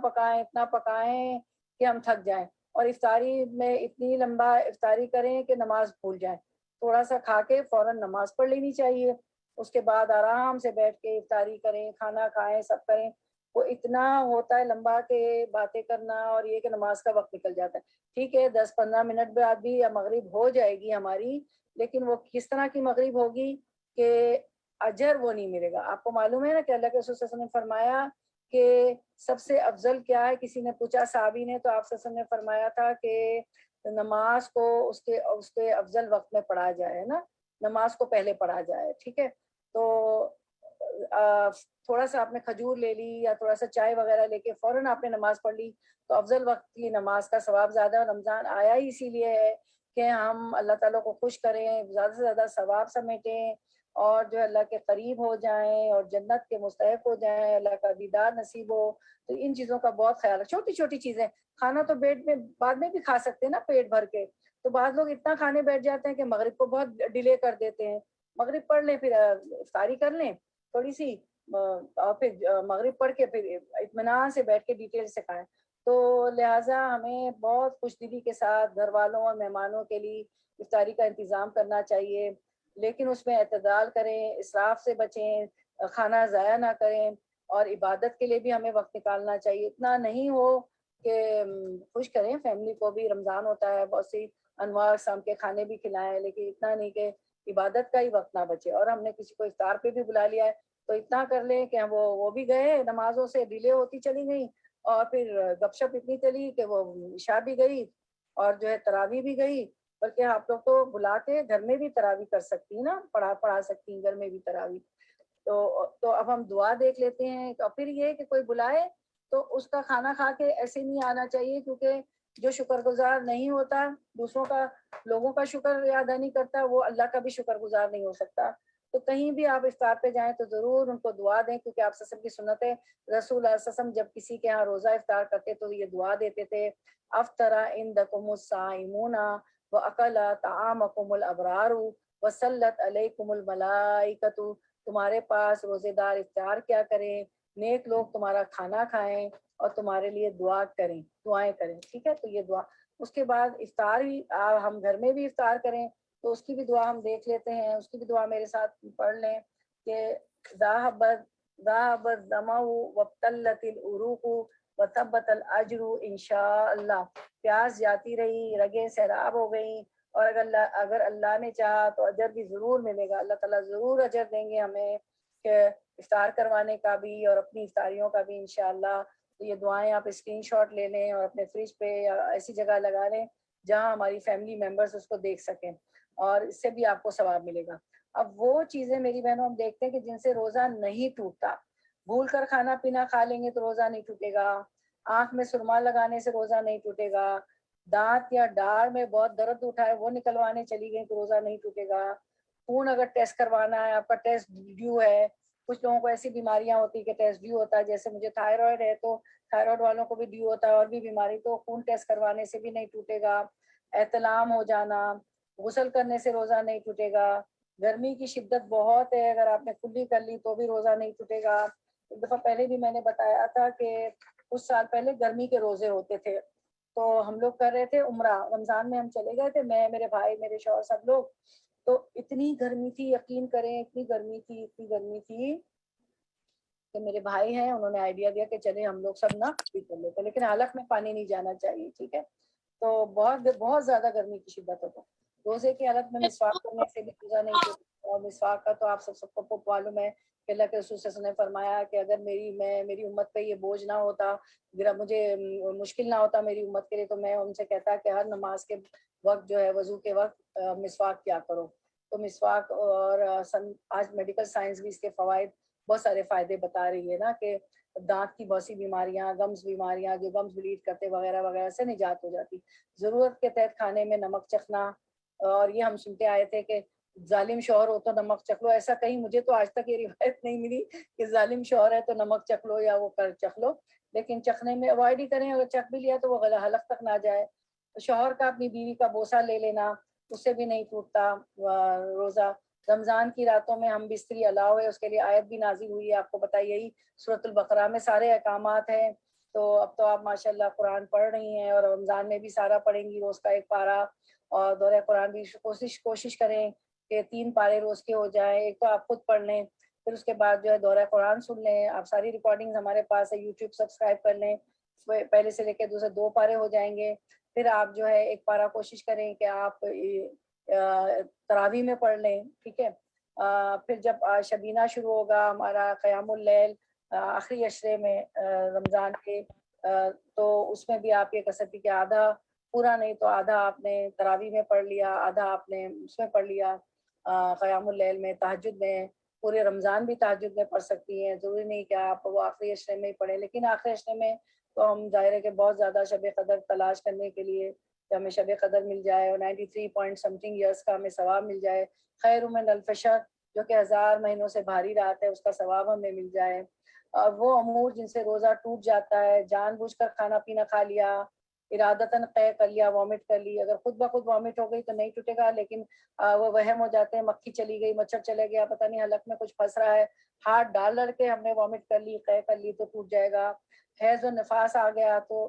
پکائیں کہ ہم تھک جائیں، اور افطاری میں اتنی لمبا افطاری کریں کہ نماز بھول جائیں. تھوڑا سا کھا کے فوراً نماز پڑھ لینی چاہیے، اس کے بعد آرام سے بیٹھ کے افطاری کریں، کھانا کھائیں، سب کریں. وہ اتنا ہوتا ہے لمبا کہ باتیں کرنا اور یہ کہ نماز کا وقت نکل جاتا ہے. ٹھیک ہے 10-15 منٹ بعد بھی یا مغرب ہو جائے گی ہماری، لیکن وہ کس طرح کی مغرب ہوگی کہ اجر وہ نہیں ملے گا. آپ کو معلوم ہے نا کہ اللہ کے رسول صلی اللہ علیہ وسلم نے فرمایا کہ سب سے افضل کیا ہے؟ کسی نے پوچھا صحابی نے، تو آپ صلی اللہ علیہ وسلم نے فرمایا تھا کہ نماز کو اس کے افضل وقت میں پڑھا جائے نا، نماز کو پہلے پڑھا جائے. ٹھیک ہے. تو تھوڑا سا آپ نے کھجور لے لی یا تھوڑا سا چائے وغیرہ لے کے فوراً آپ نے نماز پڑھ لی تو افضل وقت کی نماز کا ثواب زیادہ ہے. رمضان آیا ہی اسی لیے ہے کہ ہم اللہ تعالیٰ کو خوش کریں، زیادہ سے زیادہ ثواب سمیٹیں اور جو اللہ کے قریب ہو جائیں اور جنت کے مستحق ہو جائیں، اللہ کا دیدار نصیب ہو. تو ان چیزوں کا بہت خیال ہے. چھوٹی چھوٹی چیزیں، کھانا تو بعد میں بھی کھا سکتے ہیں نا پیٹ بھر کے. تو بعض لوگ اتنا کھانے بیٹھ جاتے ہیں کہ مغرب کو بہت ڈیلے کر دیتے ہیں. مغرب پڑھ لیں پھر افطاری کر لیں تھوڑی سی، اور پھر مغرب پڑھ کے پھر اطمینان سے بیٹھ کے ڈیٹیل سے کھائیں. تو لہٰذا ہمیں بہت خوش دلی کے ساتھ گھر والوں اور مہمانوں کے لیے افطاری کا انتظام کرنا چاہیے، لیکن اس میں اعتدال کریں، اسراف سے بچیں، کھانا ضائع نہ کریں، اور عبادت کے لیے بھی ہمیں وقت نکالنا چاہیے۔ اتنا نہیں ہو کہ خوش کریں فیملی کو بھی، رمضان ہوتا ہے، بہت سی انواع اقسام کے کھانے بھی کھلائیں، لیکن اتنا نہیں کہ عبادت کا ہی وقت نہ بچے۔ اور ہم نے کسی کو افطار پہ بھی بلا لیا ہے تو اتنا کر لیں کہ وہ بھی گئے، نمازوں سے ڈیلے ہوتی چلی گئیں، اور پھر گپ شپ اتنی چلی کہ وہ عشاء بھی گئی اور جو ہے تراویح بھی گئی۔ بلکہ آپ لوگ تو بلا کے گھر میں بھی تراویح کر سکتی ہیں نا، پڑھا سکتی ہیں گھر میں بھی تراویح۔ تو اب ہم دعا دیکھ لیتے ہیں۔ تو پھر یہ کہ کوئی بلائے تو اس کا کھانا کھا کے ایسے نہیں آنا چاہیے، کیونکہ جو شکر گزار نہیں ہوتا، دوسروں کا، لوگوں کا شکر ادا نہیں کرتا، وہ اللہ کا بھی شکر گزار نہیں ہو سکتا۔ تو کہیں بھی آپ افطار پہ جائیں تو ضرور ان کو دعا دیں، کیونکہ آپ صلی اللہ علیہ وسلم کی سنت ہے، رسول اللہ صلی اللہ علیہ وسلم جب کسی کے ہاں روزہ افطار کرتے تو یہ دعا دیتے تھے، افطر عندکم الصائمون واکل طعامکم الابرار وصلت علیکم الملائکۃ، تمہارے پاس روزے دار افطار کیا کریں، نیک لوگ تمہارا کھانا کھائیں اور تمہارے لیے دعائیں کریں، ٹھیک ہے۔ تو یہ دعا، اس کے بعد افطار بھی ہم گھر میں بھی افطار کریں تو اس کی بھی دعا ہم دیکھ لیتے ہیں، اس کی بھی دعا میرے ساتھ پڑھ لیں کہ ذهب الظمأ وابتلت العروق وثبت الاجر انشاء اللہ، پیاس جاتی رہی، رگیں سیراب ہو گئیں، اور اگر اللہ نے چاہا تو اجر بھی ضرور ملے گا، اللہ تعالیٰ ضرور اجر دیں گے ہمیں کہ افطار کروانے کا بھی اور اپنی افطاریوں کا بھی انشاءاللہ۔ تو یہ دعائیں آپ اسکرین شاٹ لے لیں اور اپنے فریج پہ یا ایسی جگہ لگا لیں جہاں ہماری فیملی ممبرز اس کو دیکھ سکیں، اور اس سے بھی آپ کو ثواب ملے گا۔ اب وہ چیزیں میری بہنوں ہم دیکھتے ہیں کہ جن سے روزہ نہیں ٹوٹتا، بھول کر کھانا پینا کھا لیں گے تو روزہ نہیں ٹوٹے گا، آنکھ میں سرما لگانے سے روزہ نہیں ٹوٹے گا، دانت یا ڈاڑھ میں بہت درد اٹھا ہے وہ نکلوانے چلی گئی تو روزہ نہیں ٹوٹے گا، خون اگر ٹیسٹ کروانا ہے، آپ کا ٹیسٹ ڈیو ہے، کچھ لوگوں کو ایسی بیماریاں ہوتی کہ ٹیسٹ ڈیو ہوتا ہے، جیسے مجھے تھائرائڈ ہے تو تھائرائڈ والوں کو بھی ڈیو ہوتا ہے، اور بھی بیماری، تو خون ٹیسٹ کروانے سے بھی نہیں ٹوٹے گا، احتلام ہو جانا، غسل کرنے سے روزہ نہیں ٹوٹے گا، گرمی کی شدت بہت ہے اگر آپ نے کلی کر لی تو بھی روزہ نہیں ٹوٹے گا۔ ایک دفعہ پہلے بھی میں نے بتایا تھا کہ کچھ سال پہلے گرمی کے روزے ہوتے تھے، تو ہم لوگ کر رہے تھے عمرہ، رمضان میں ہم چلے گئے تھے، میں، میرے بھائی، میرے شوہر، سب لوگ، تو اتنی گرمی تھی، یقین کریں اتنی گرمی تھی کہ میرے بھائی ہیں، انہوں نے آئیڈیا دیا کہ چلیں ہم لوگ سب نہ کر لیتے، لیکن حلق میں پانی نہیں جانا چاہیے، ٹھیک ہے۔ تو بہت بہت زیادہ گرمی کی شدت ہوتا، روزے کی حالت میں مسواک کرنے سے بھی روزہ نہیں ٹوٹتا، اور مسواک کا تو آپ سب کو معلوم ہے کہ اللہ کے رسول صلی اللہ علیہ وسلم نے فرمایا کہ اگر میری امت پہ یہ بوجھ نہ ہوتا، مجھے مشکل نہ ہوتا میری امت کے لیے، تو میں ان سے کہتا کہ ہر نماز کے وقت جو ہے وضو کے وقت مسواک کیا کرو۔ تو مسواک، اور آج میڈیکل سائنس بھی اس کے فوائد، بہت سارے فائدے بتا رہی ہے نا، کہ دانت کی بہت سی بیماریاں، گمز بیماریاں جو گمز بلیڈ کرتے وغیرہ وغیرہ سے نجات ہو جاتی، ضرورت کے تحت کھانے میں نمک چکھنا۔ اور یہ ہم سنتے آئے تھے کہ ظالم شوہر ہو تو نمک چکھ لو، ایسا کہیں مجھے تو آج تک یہ روایت نہیں ملی کہ ظالم شوہر ہے تو نمک چکھ لو یا وہ چکھ لو، لیکن چکھنے میں اوائڈ ہی کریں، اگر چکھ بھی لیا تو وہ حلق تک نہ جائے۔ شوہر کا اپنی بیوی کا بوسہ لے لینا، اس سے بھی نہیں ٹوٹتا روزہ۔ رمضان کی راتوں میں ہم بستری الاؤ ہے، اس کے لیے آیت بھی نازل ہوئی ہے، آپ کو پتہ یہی سورۃ البقرہ میں سارے احکامات ہیں۔ تو اب تو آپ ماشاءاللہ قرآن پڑھ رہی ہیں، اور رمضان میں بھی سارا پڑھیں گی، روز کا ایک پارہ، اور دورہ قرآن بھی کوشش کریں کہ 3 پارے روز کے ہو جائیں، ایک تو آپ خود پڑھ لیں، پھر اس کے بعد جو ہے دورہ قرآن سن لیں، آپ ساری ریکارڈنگ ہمارے پاس ہے، یوٹیوب سبسکرائب کر لیں، پہلے سے لے کے دوسرے 2 پارے ہو جائیں گے، پھر آپ جو ہے ایک پارہ کوشش کریں کہ آپ تراویح میں پڑھ لیں، ٹھیک ہے۔ پھر جب شبینہ شروع ہوگا ہمارا قیام اللیل آخری عشرے میں رمضان کے، تو اس میں بھی آپ یہ کر سکتی کہ آدھا پورا نہیں تو آدھا آپ نے تراویح میں پڑھ لیا، آدھا آپ نے اس میں پڑھ لیا قیام اللیل میں، تہجد میں، پورے رمضان بھی تہجد میں پڑھ سکتی ہیں، ضروری نہیں کہ آپ وہ آخری عشرے میں ہی پڑھیں، لیکن آخری عشرے میں تو ہم ظاہر ہے کہ بہت زیادہ شب قدر تلاش کرنے کے لیے کہ ہمیں شب قدر مل جائے، اور 93 پوائنٹ سمتھنگ ایئرس کا ہمیں ثواب مل جائے، خیر من الف شہر، جو کہ 1000 مہینوں سے بھاری رات ہے، اس کا ثواب ہمیں مل جائے۔ اور وہ امور جن سے روزہ ٹوٹ جاتا ہے، جان بوجھ کر کھانا پینا کھا لیا، ارادتاً قے کر لیا، وامٹ کر لی، اگر خود بخود وامٹ ہو گئی تو نہیں ٹوٹے گا، لیکن وہ وہم ہو جاتے ہیں، مکھی چلی گئی، مچھر چلے گیا، پتہ نہیں حلق میں کچھ پھنس رہا ہے، ہاتھ ڈال کے ہم نے وامٹ کر لی، قے کر لی تو ٹوٹ جائے گا۔ حیض و نفاس آ گیا تو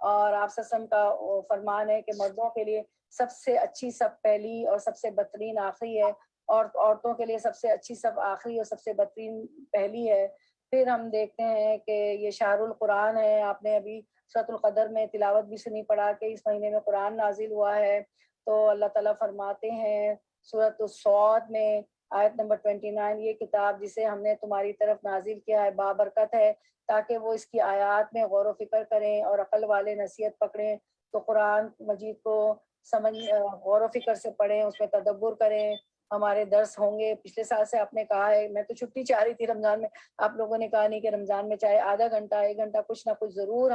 اور آپ وسلم کا فرمان ہے کہ مردوں کے لیے سب سے اچھی سب پہلی اور سب سے بدترین آخری ہے، اور عورتوں کے لیے سب سے اچھی سب آخری اور سب سے بدترین پہلی ہے۔ پھر ہم دیکھتے ہیں کہ یہ شہر القرآن ہے، آپ نے ابھی سورۃ القدر میں تلاوت بھی سنی پڑھا کہ اس مہینے میں قرآن نازل ہوا ہے۔ تو اللہ تعالیٰ فرماتے ہیں سورۃ الصاد میں آیت نمبر 29، یہ کتاب جسے ہم نے تمہاری طرف نازل کیا ہے بابرکت ہے، تاکہ وہ اس کی آیات میں غور و فکر کریں اور عقل والے نصیحت پکڑیں۔ تو قرآن مجید کو غور و فکر سے پڑھیں، اس میں تدبر کریں۔ ہمارے درس ہوں گے، پچھلے سال سے آپ نے کہا ہے، میں تو چھٹی چاہ رہی تھی رمضان میں، آپ لوگوں نے کہا نہیں کہ رمضان میں چاہے آدھا گھنٹہ 1 گھنٹہ کچھ نہ کچھ ضرور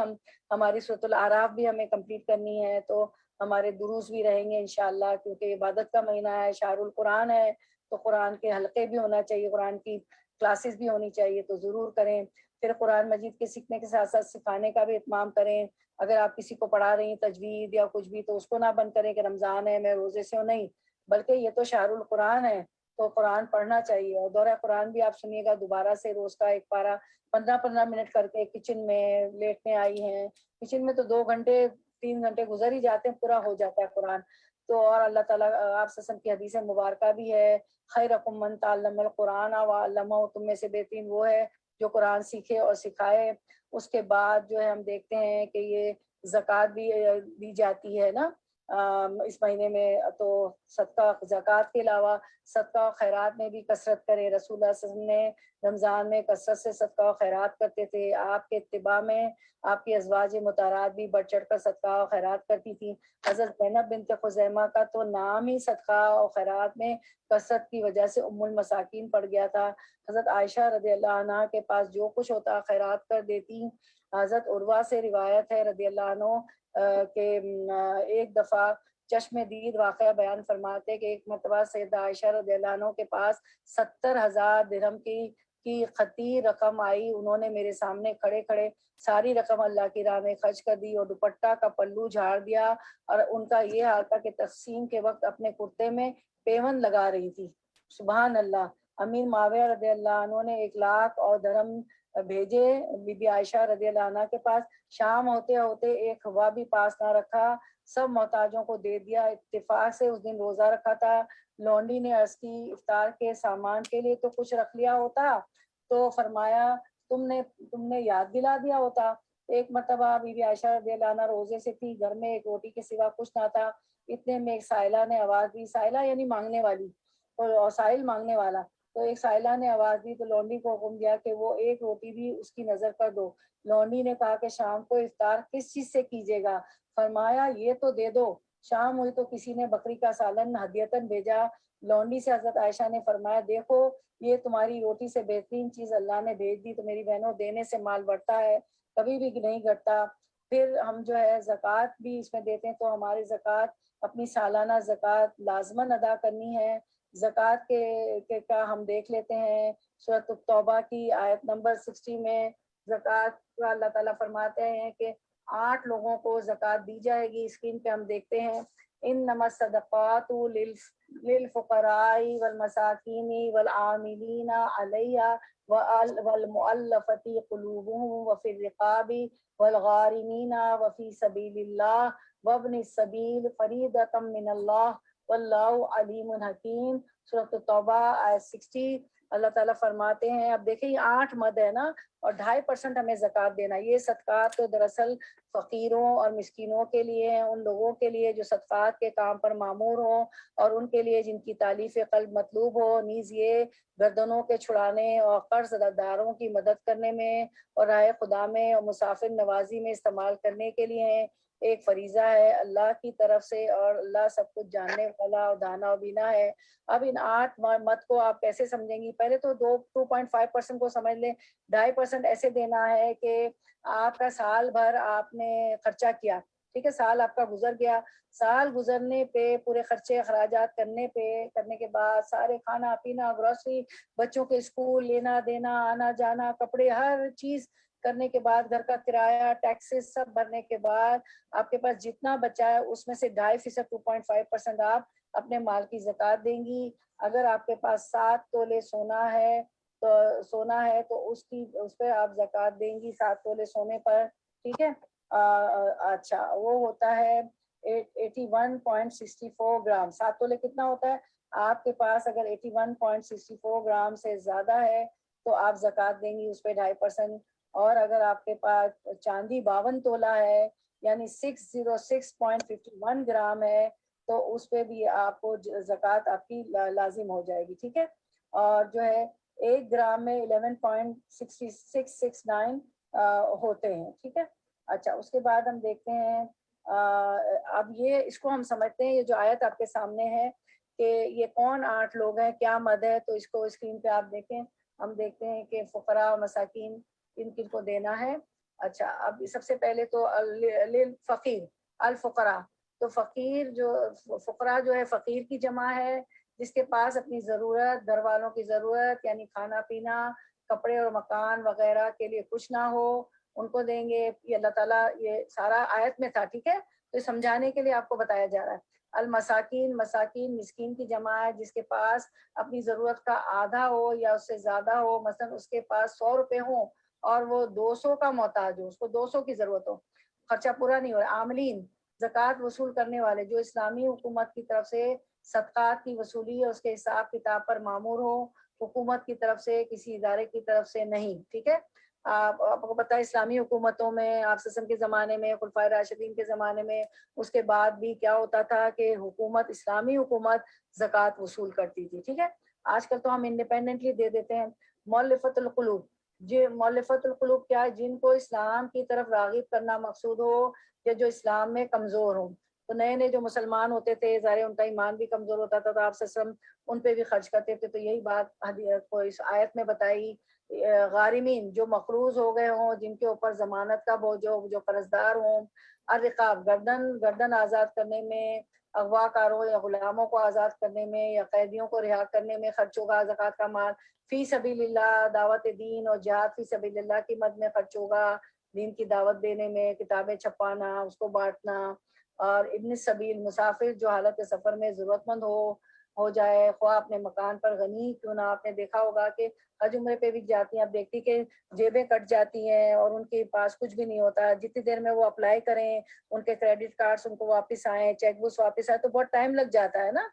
ہماری سورۃ الاعراف بھی ہمیں کمپلیٹ کرنی ہے، تو ہمارے دروس بھی رہیں گے انشاءاللہ، کیونکہ عبادت کا مہینہ ہے، شہر القرآن ہے، تو قرآن کے حلقے بھی ہونا چاہیے، قرآن کی کلاسز بھی ہونی چاہیے، تو ضرور کریں۔ پھر قرآن مجید کے سیکھنے کے ساتھ ساتھ سکھانے کا بھی اہتمام کریں۔ اگر آپ کسی کو پڑھا رہی ہیں تجوید یا کچھ بھی، تو اس کو نہ بند کریں کہ رمضان ہے میں روزے سے ہوں، نہیں، بلکہ یہ تو شہر القرآن ہے، تو قرآن پڑھنا چاہیے۔ اور دورہ قرآن بھی آپ سنیے گا دوبارہ سے، روز کا ایک پارہ 15-15 منٹ کر کے۔ کچن میں لیٹنے آئی ہیں، کچن میں تو 2 گھنٹے 3 گھنٹے گزر ہی جاتے ہیں، پورا ہو جاتا ہے قرآن تو۔ اور اللہ تعالیٰ آپ وسلم کی حدیث مبارکہ بھی ہے، خیرکم من تعلم القرآن وعلمہ، تم میں سے بہترین وہ ہے جو قرآن سیکھے اور سکھائے۔ اس کے بعد جو ہے ہم دیکھتے ہیں کہ یہ زکوٰۃ بھی دی جاتی ہے نا اس مہینے میں، تو صدقہ زکوٰۃ کے علاوہ صدقہ و خیرات میں بھی کثرت کرے۔ رسول اللہ صلی اللہ علیہ وسلم نے رمضان میں کثرت سے صدقہ و خیرات کرتے تھے، آپ کے اتباع میں آپ کی ازواج مطہرات بھی بڑھ چڑھ کر صدقہ و خیرات کرتی تھیں۔ حضرت زینب بنت خزیمہ کا تو نام ہی صدقہ و خیرات میں کثرت کی وجہ سے ام المساکین پڑ گیا تھا۔ حضرت عائشہ رضی اللہ عنہ کے پاس جو کچھ ہوتا خیرات کر دیتی۔ حضرت عروہ سے روایت ہے رضی اللہ عنہ کہ ایک دفعہ چشم دید واقعہ بیان فرماتے کہ ایک مرتبہ سیدہ عائشہ رضی اللہ عنہ کے پاس 70,000 درہم کی خطی رقم آئی، انہوں نے میرے سامنے کھڑے کھڑے ساری رقم اللہ کی راہ میں خرچ کر دی اور دوپٹہ کا پلو جھاڑ دیا، اور ان کا یہ حال تھا کہ تقسیم کے وقت اپنے کرتے میں پیون لگا رہی تھی۔ سبحان اللہ۔ امیر معاویہ رضی اللہ عنہ نے 1,00,000 اور درہم بھیجے بی بی عائشہ رضی اللہ عنہ کے پاس، شام ہوتے ہوتے ایک ہوا بھی پاس نہ رکھا، سب محتاجوں کو دے دیا۔ اتفاق سے اس دن روزہ رکھا تھا۔ لونڈی نے عرض کی افطار کے سامان کے لیے تو کچھ رکھ لیا ہوتا، تو فرمایا تم نے یاد دلا دیا ہوتا۔ ایک مرتبہ بی بی عائشہ رضی اللہ عنہ روزے سے تھی، گھر میں ایک روٹی کے سوا کچھ نہ تھا، اتنے میں ایک سائلہ نے آواز دی، سائلہ یعنی مانگنے والی، اور سائل مانگنے والا، تو ایک سائلہ نے آواز دی تو لونڈی کو حکم دیا کہ وہ ایک روٹی بھی اس کی نظر کر دو۔ لونڈی نے کہا کہ شام کو افطار کس چیز سے کیجیے گا؟ فرمایا یہ تو دے دو۔ شام ہوئی تو کسی نے بکری کا سالن ہدیتاً بھیجا۔ لونڈی سے حضرت عائشہ نے فرمایا دیکھو یہ تمہاری روٹی سے بہترین چیز اللہ نے بھیج دی، تو میری بہنوں دینے سے مال بڑھتا ہے، کبھی بھی نہیں گھٹتا۔ پھر ہم جو ہے زکوٰۃ بھی اس میں دیتے ہیں، تو ہماری زکوٰۃ اپنی سالانہ زکوٰۃ لازماً ادا کرنی ہے۔ زکوٰۃ کے کا ہم دیکھ لیتے ہیں سورۃ التوبہ کی آیت نمبر 60 میں زکوٰۃ کا اللہ تعالیٰ فرماتے ہیں کہ 8 لوگوں کو زکوٰۃ دی جائے گی۔ اسکرین پہ ہم دیکھتے ہیں انما الصدقات للفقراء والمساکین والعاملین علیہا والمؤلفۃ قلوبهم وفی الرقاب والغارمین وفی سبیل اللہ وابن السبیل فریضۃ من اللہ واللہ علیم حکیم۔ سورۃ التوبہ آیت 60 اللہ تعالیٰ فرماتے ہیں، اب دیکھیں یہ 8 مد ہے نا، اور 2.5% ہمیں زکوٰۃ دینا۔ یہ صدقات تو دراصل فقیروں اور مسکینوں کے لیے ہیں، ان لوگوں کے لیے جو صدقات کے کام پر معمور ہوں، اور ان کے لیے جن کی تالیف قلب مطلوب ہو۔ نیز یہ گردنوں کے چھڑانے اور قرض داروں کی مدد کرنے میں اور راہ خدا میں اور مسافر نوازی میں استعمال کرنے کے لیے ہیں۔ ایک فریضہ ہے اللہ کی طرف سے، اور اللہ سب کچھ جاننے والا اور دانا و بینا ہے۔ اب ان 8 مت کو آپ کیسے سمجھیں گی؟ پہلے تو 2.5% کو سمجھ لیں۔ 2.5% ایسے دینا ہے کہ آپ کا سال بھر آپ نے خرچہ کیا، ٹھیک ہے، سال آپ کا گزر گیا، سال گزرنے پہ پورے خرچے اخراجات کرنے کے بعد سارے کھانا پینا گروسری، بچوں کے اسکول لینا دینا آنا جانا کپڑے ہر چیز کرنے کے بعد، گھر کا کرایہ ٹیکسز سب بھرنے کے بعد آپ کے پاس جتنا بچا ہے اس میں سے 2.5% 2.5% آپ اپنے مال کی زکوٰۃ دیں گی۔ اگر آپ کے پاس 7 تولے سونا ہے تو اس پہ آپ زکوٰۃ دیں گی 7 تولے سونے پر، ٹھیک ہے۔ اچھا وہ ہوتا ہے 81.64 گرام. 7 تولے کتنا ہوتا ہے؟ آپ کے پاس اگر 81.64 گرام سے زیادہ ہے تو آپ زکوٰۃ دیں گی اس پہ 2.5%. اور اگر آپ کے پاس چاندی 52 تولہ ہے یعنی 606.51 گرام ہے تو اس پہ بھی آپ کو زکوٰۃ آپ کی لازم ہو جائے گی. ٹھیک ہے. اور جو ہے 1 گرام میں 11.669 ہوتے ہیں. ٹھیک ہے. اچھا اس کے بعد ہم دیکھتے ہیں اب یہ اس کو ہم سمجھتے ہیں. یہ جو آیت آپ کے سامنے ہے کہ یہ کون 8 لوگ ہیں, کیا مد ہے, تو اس کو اسکرین پہ آپ دیکھیں. ہم دیکھتے ہیں کہ فقراء و مساکین کن کو دینا ہے. اچھا اب سب سے پہلے تو فقیر الفقراء, تو فقیر جو فقراء جو ہے فقیر کی جمع ہے جس کے پاس اپنی ضرورت, گھر والوں کی ضرورت یعنی کھانا پینا, کپڑے اور مکان وغیرہ کے لیے کچھ نہ ہو, ان کو دیں گے. یہ اللہ تعالیٰ یہ سارا آیت میں تھا. ٹھیک ہے. تو سمجھانے کے لیے آپ کو بتایا جا رہا ہے. المساکین, مساکین مسکین کی جمع ہے جس کے پاس اپنی ضرورت کا آدھا ہو یا اس سے زیادہ ہو. مثلا اس کے پاس 100 روپے ہوں اور وہ 200 کا محتاج ہو, اس کو 200 کی ضرورت ہو, خرچہ پورا نہیں ہو رہا. عاملین, زکوٰۃ وصول کرنے والے جو اسلامی حکومت کی طرف سے صدقات کی وصولی اور اس کے حساب کتاب پر مامور ہو, حکومت کی طرف سے, کسی ادارے کی طرف سے نہیں. ٹھیک ہے. آپ کو پتہ ہے اسلامی حکومتوں میں آپ وسلم کے زمانے میں, خلفائے راشدین کے زمانے میں, اس کے بعد بھی کیا ہوتا تھا کہ حکومت, اسلامی حکومت زکوٰۃ وصول کرتی تھی. ٹھیک ہے. آج کل تو ہم انڈیپینڈنٹلی دے دیتے ہیں. مؤلفۃ القلوب, جو مؤلفۃ القلوب کیا ہے, جن کو اسلام کی طرف راغب کرنا مقصود ہو یا جو اسلام میں کمزور ہوں. تو نئے نئے جو مسلمان ہوتے تھے ظاہر ان کا ایمان بھی کمزور ہوتا تھا, تو آپ وسلم ان پہ بھی خرچ کرتے تھے. تو یہی بات کو اس آیت میں بتائی. غارمین, جو مقروض ہو گئے ہوں, جن کے اوپر ضمانت کا بوجھ ہو, جو قرض دار ہوں. الرقاب, گردن آزاد کرنے میں, اغوا کاروں یا غلاموں کو آزاد کرنے میں یا قیدیوں کو رہا کرنے میں خرچ ہوگا زکوٰۃ کا مال. فی سبیل اللہ, دعوت دین اور جہاد فی سبیل اللہ کی مد میں خرچ ہوگا, دین کی دعوت دینے میں, کتابیں چھپانا, اس کو بانٹنا. اور ابن السبیل, مسافر جو حالت سفر میں ضرورت مند ہو جائے, خواہ اپنے مکان پر غنی کیوں نہ. آپ نے دیکھا ہوگا کہ حج عمرے پہ بھی جاتی ہیں, آپ دیکھتی کہ جیبیں کٹ جاتی ہیں اور ان کے پاس کچھ بھی نہیں ہوتا. جتنی دیر میں وہ اپلائی کریں, ان کے کریڈٹ کارڈز ان کو واپس آئیں, چیک بکس واپس آئے, تو بہت ٹائم لگ جاتا ہے نا.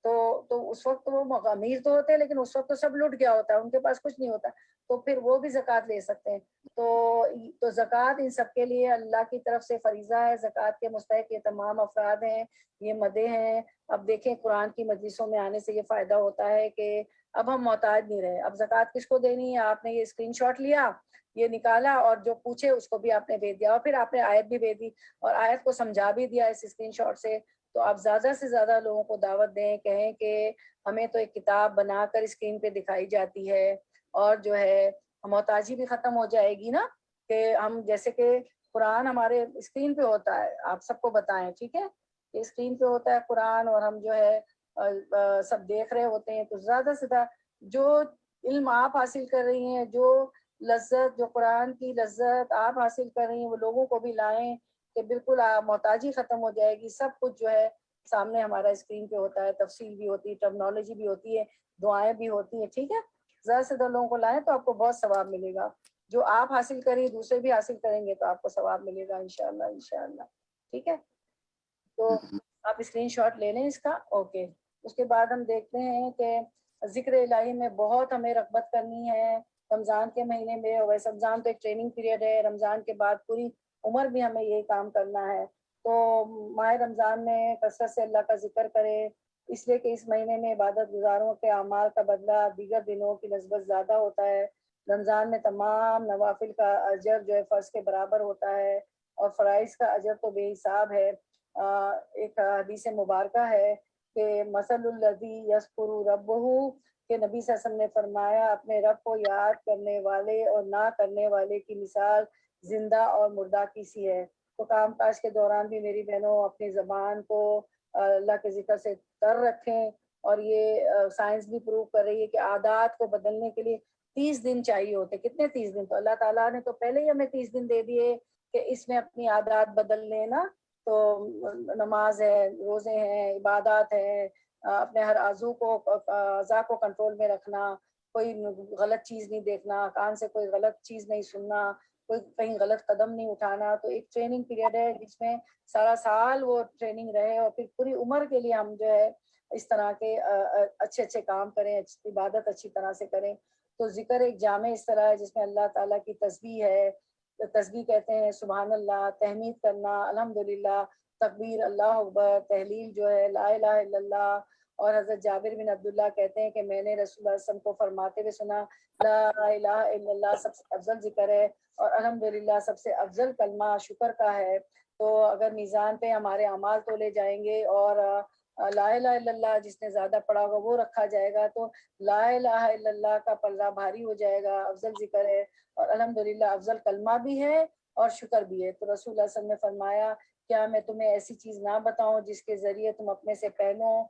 تو اس وقت وہ امیر تو ہوتے ہیں لیکن اس وقت تو سب لٹ گیا ہوتا ہے, ان کے پاس کچھ نہیں ہوتا, تو پھر وہ بھی زکوٰۃ لے سکتے ہیں. تو زکوٰۃ ان سب کے لیے اللہ کی طرف سے فریضہ ہے. زکوٰۃ کے مستحق یہ تمام افراد ہیں, یہ مدیں ہیں. اب دیکھیں قرآن کی مجلسوں میں آنے سے یہ فائدہ ہوتا ہے کہ اب ہم محتاج نہیں رہے. اب زکوٰۃ کس کو دینی ہے, آپ نے یہ اسکرین شاٹ لیا, یہ نکالا, اور جو پوچھے اس کو بھی آپ نے بھیج دیا, اور پھر آپ نے آیت بھی بھیج دی اور آیت کو سمجھا بھی دیا اس اسکرین شاٹ سے. تو آپ زیادہ سے زیادہ لوگوں کو دعوت دیں, کہیں کہ ہمیں تو ایک کتاب بنا کر اسکرین پہ دکھائی جاتی ہے, اور جو ہے محتاجی بھی ختم ہو جائے گی نا. کہ ہم جیسے کہ قرآن ہمارے اسکرین پہ ہوتا ہے, آپ سب کو بتائیں. ٹھیک ہے. کہ اسکرین پہ ہوتا ہے قرآن اور ہم جو ہے سب دیکھ رہے ہوتے ہیں, تو زیادہ سے زیادہ جو علم آپ حاصل کر رہی ہیں, جو لذت, جو قرآن کی لذت آپ حاصل کر رہی ہیں, وہ لوگوں کو بھی لائیں کہ بالکل محتاجی ختم ہو جائے گی. سب کچھ جو ہے سامنے ہمارا اسکرین پہ ہوتا ہے, تفصیل بھی ہوتی ہے, ٹرمنالوجی بھی ہوتی ہے, دعائیں بھی ہوتی ہیں. ٹھیک ہے. زیادہ سے زیادہ لوگوں کو لائیں تو آپ کو بہت ثواب ملے گا. جو آپ حاصل کریں دوسرے بھی حاصل کریں گے تو آپ کو ثواب ملے گا انشاءاللہ انشاءاللہ. ٹھیک ہے. تو آپ اسکرین شاٹ لے لیں اس کا. اوکے. اس کے بعد ہم دیکھتے ہیں کہ ذکر الہی میں بہت ہمیں رغبت کرنی ہے رمضان کے مہینے میں. ویسے رمضان تو ایک ٹریننگ پیریڈ ہے, رمضان کے بعد پوری عمر بھی ہمیں یہی کام کرنا ہے. تو ماہ رمضان میں کثرت سے اللہ کا ذکر کرے, اس لیے کہ اس مہینے میں عبادت گزاروں کے اعمال کا بدلہ دیگر دنوں کی نسبت زیادہ ہوتا ہے. رمضان میں تمام نوافل کا اجر جو ہے فرض کے برابر ہوتا ہے, اور فرائض کا اجر تو بے حساب ہے. ایک حدیث مبارکہ ہے کہ مثل الذی یذکر ربہ, کہ نبی صلی اللہ علیہ وسلم نے فرمایا اپنے رب کو یاد کرنے والے اور نہ کرنے والے کی مثال زندہ اور مردہ کی سی ہے. تو کام کاج کے دوران بھی میری بہنوں اپنی زبان کو اللہ کے ذکر سے تر رکھیں. اور یہ سائنس بھی پروو کر رہی ہے کہ عادات کو بدلنے کے لیے 30 دن چاہیے ہوتے. کتنے 30 دن؟ تو اللہ تعالیٰ نے تو پہلے ہی ہمیں 30 دن دے دیے کہ اس میں اپنی عادات بدل لینا. تو نماز ہے, روزے ہیں, عبادات ہیں, اپنے ہر اعضاء کو کنٹرول میں رکھنا, کوئی غلط چیز نہیں دیکھنا, کان سے کوئی غلط چیز نہیں سننا, کوئی کہیں غلط قدم نہیں اٹھانا. تو ایک ٹریننگ پیریڈ ہے جس میں سارا سال وہ ٹریننگ رہے اور پھر پوری عمر کے لیے ہم جو ہے اس طرح کے اچھے اچھے کام کریں, عبادت اچھی طرح سے کریں. تو ذکر ایک جامع اس طرح ہے جس میں اللہ تعالیٰ کی تسبیح ہے, تسبیح کہتے ہیں سبحان اللہ, تحمید کرنا الحمدللہ, تکبیر اللہ اکبر, تحلیل جو ہے لا الہ الا اللہ. اور حضرت جابر بن عبداللہ کہتے ہیں کہ میں نے رسول اللہ صلی اللہ علیہ وسلم کو فرماتے ہوئے سنا, لا الہ الا اللہ سب سے افضل ذکر ہے اور الحمدللہ سب سے افضل کلمہ شکر کا ہے. تو اگر میزان پہ ہمارے اعمال تولے جائیں گے اور لا الہ الا اللہ جس نے زیادہ پڑھا ہوگا وہ رکھا جائے گا تو لا الہ الا اللہ کا پلہ بھاری ہو جائے گا, افضل ذکر ہے اور الحمدللہ افضل کلمہ بھی ہے اور شکر بھی ہے. تو رسول اللہ صلی اللہ علیہ وسلم نے فرمایا کیا میں تمہیں ایسی چیز نہ بتاؤں جس کے ذریعے تم اپنے سے پہلوں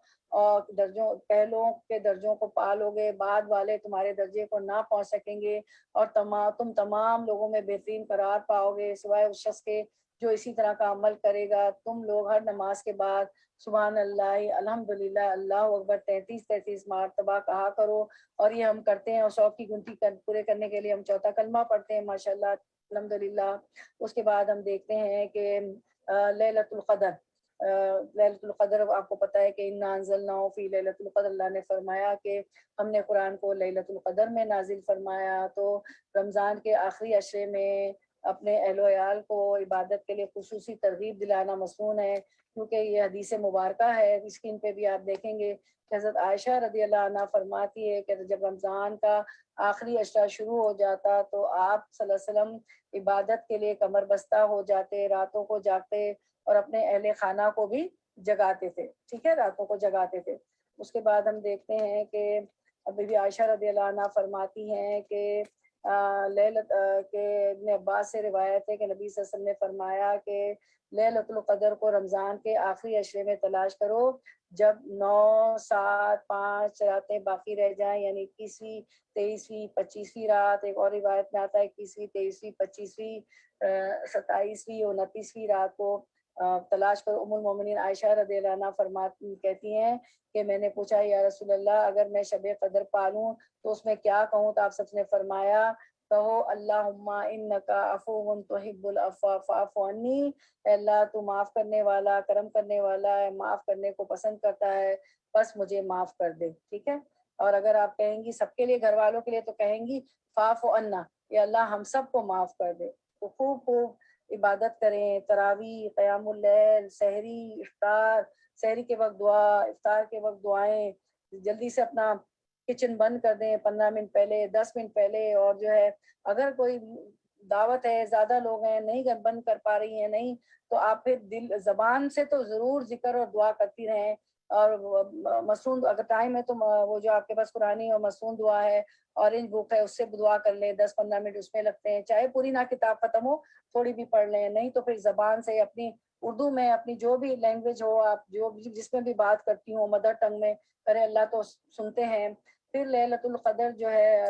کے درجوں کو پالو گے, بعد والے تمہارے درجے کو نہ پہنچ سکیں گے اور تم تمام لوگوں میں بہترین قرار پاؤ گے سوائے اس شخص کے جو اسی طرح کا عمل کرے گا. تم لوگ ہر نماز کے بعد سبحان اللہ الحمدللہ اللہ اکبر 33 مرتبہ کہا کرو, اور یہ ہم کرتے ہیں اور 100 کی گنتی پورے کرنے کے لیے ہم چوتھا کلمہ پڑھتے ہیں ماشاءاللہ الحمدللہ. اس کے بعد ہم دیکھتے ہیں کہ لیلۃ القدر, لیلۃ القدر آپ کو پتہ ہے کہ انا انزلناہ فی لیلۃ القدر, اللہ نے فرمایا کہ ہم نے قرآن کو لیلۃ القدر میں نازل فرمایا. تو رمضان کے آخری عشرے میں اپنے اہل و عیال کو عبادت کے لیے خصوصی ترغیب دلانا مصنون ہے, کیونکہ یہ حدیث مبارکہ ہے. اسکرین پہ بھی آپ دیکھیں گے کہ حضرت عائشہ رضی اللہ عنہ فرماتی ہے کہ جب رمضان کا آخری عشرہ شروع ہو جاتا تو آپ صلی اللہ علیہ وسلم عبادت کے لیے کمر بستہ ہو جاتے, راتوں کو جاگتے اور اپنے اہل خانہ کو بھی جگاتے تھے, ٹھیک ہے, راتوں کو جگاتے تھے. اس کے بعد ہم دیکھتے ہیں کہ بی بی عائشہ رضی اللہ عنہ فرماتی ہیں کہ ابن عباس سے روایت ہے کہ نبی صلی اللہ علیہ وسلم نے فرمایا کہ لیلۃ القدر کو رمضان کے آخری عشرے میں تلاش کرو جب 9 7 5 راتیں باقی رہ جائیں, یعنی 21ویں 23ویں 25ویں رات, ایک اور روایت میں آتا ہے 21ویں 23ویں 25ویں 27ویں 29ویں رات کو تلاش کرو. ام المومنین عائشہ رضی اللہ عنہ کہتی ہیں کہ میں نے پوچھا یا رسول اللہ اگر میں شب قدر پالوں تو اس میں کیا کہوں, تو آپ سب نے فرمایا کہو اللہم انکا عفو تحب العفو فاعف عنی, اے اللہ تو معاف کرنے والا کرم کرنے والا ہے, معاف کرنے کو پسند کرتا ہے, بس مجھے معاف کر دے, ٹھیک ہے. اور اگر آپ کہیں گی سب کے لیے گھر والوں کے لیے تو کہیں گی فاعف عنا, یا اللہ ہم سب کو معاف کر دے. تو خوب عبادت کریں, تراویح, قیام اللیل, سحری, افطار, سحری کے وقت دعا, افطار کے وقت دعائیں, جلدی سے اپنا کچن بند کر دیں 15 منٹ پہلے 10 منٹ پہلے, اور جو ہے اگر کوئی دعوت ہے زیادہ لوگ ہیں نہیں بند کر پا رہی ہیں نہیں تو آپ پھر زبان سے تو ضرور ذکر اور دعا کرتی رہیں, اور مسنون اگر ٹائم ہے تو وہ جو آپ کے پاس قرآنی اور مسنون دعا ہے, اورنج بک ہے, اس سے دعا کر لیں, 10-15 منٹ اس میں لگتے ہیں, چاہے پوری نہ کتاب ختم ہو تھوڑی بھی پڑھ لیں, نہیں تو پھر زبان سے اپنی اردو میں اپنی جو بھی لینگویج ہو آپ جو جس میں بھی بات کرتی ہوں مدر ٹنگ میں کریں, اللہ تو سنتے ہیں. پھر لیلۃ القدر جو ہے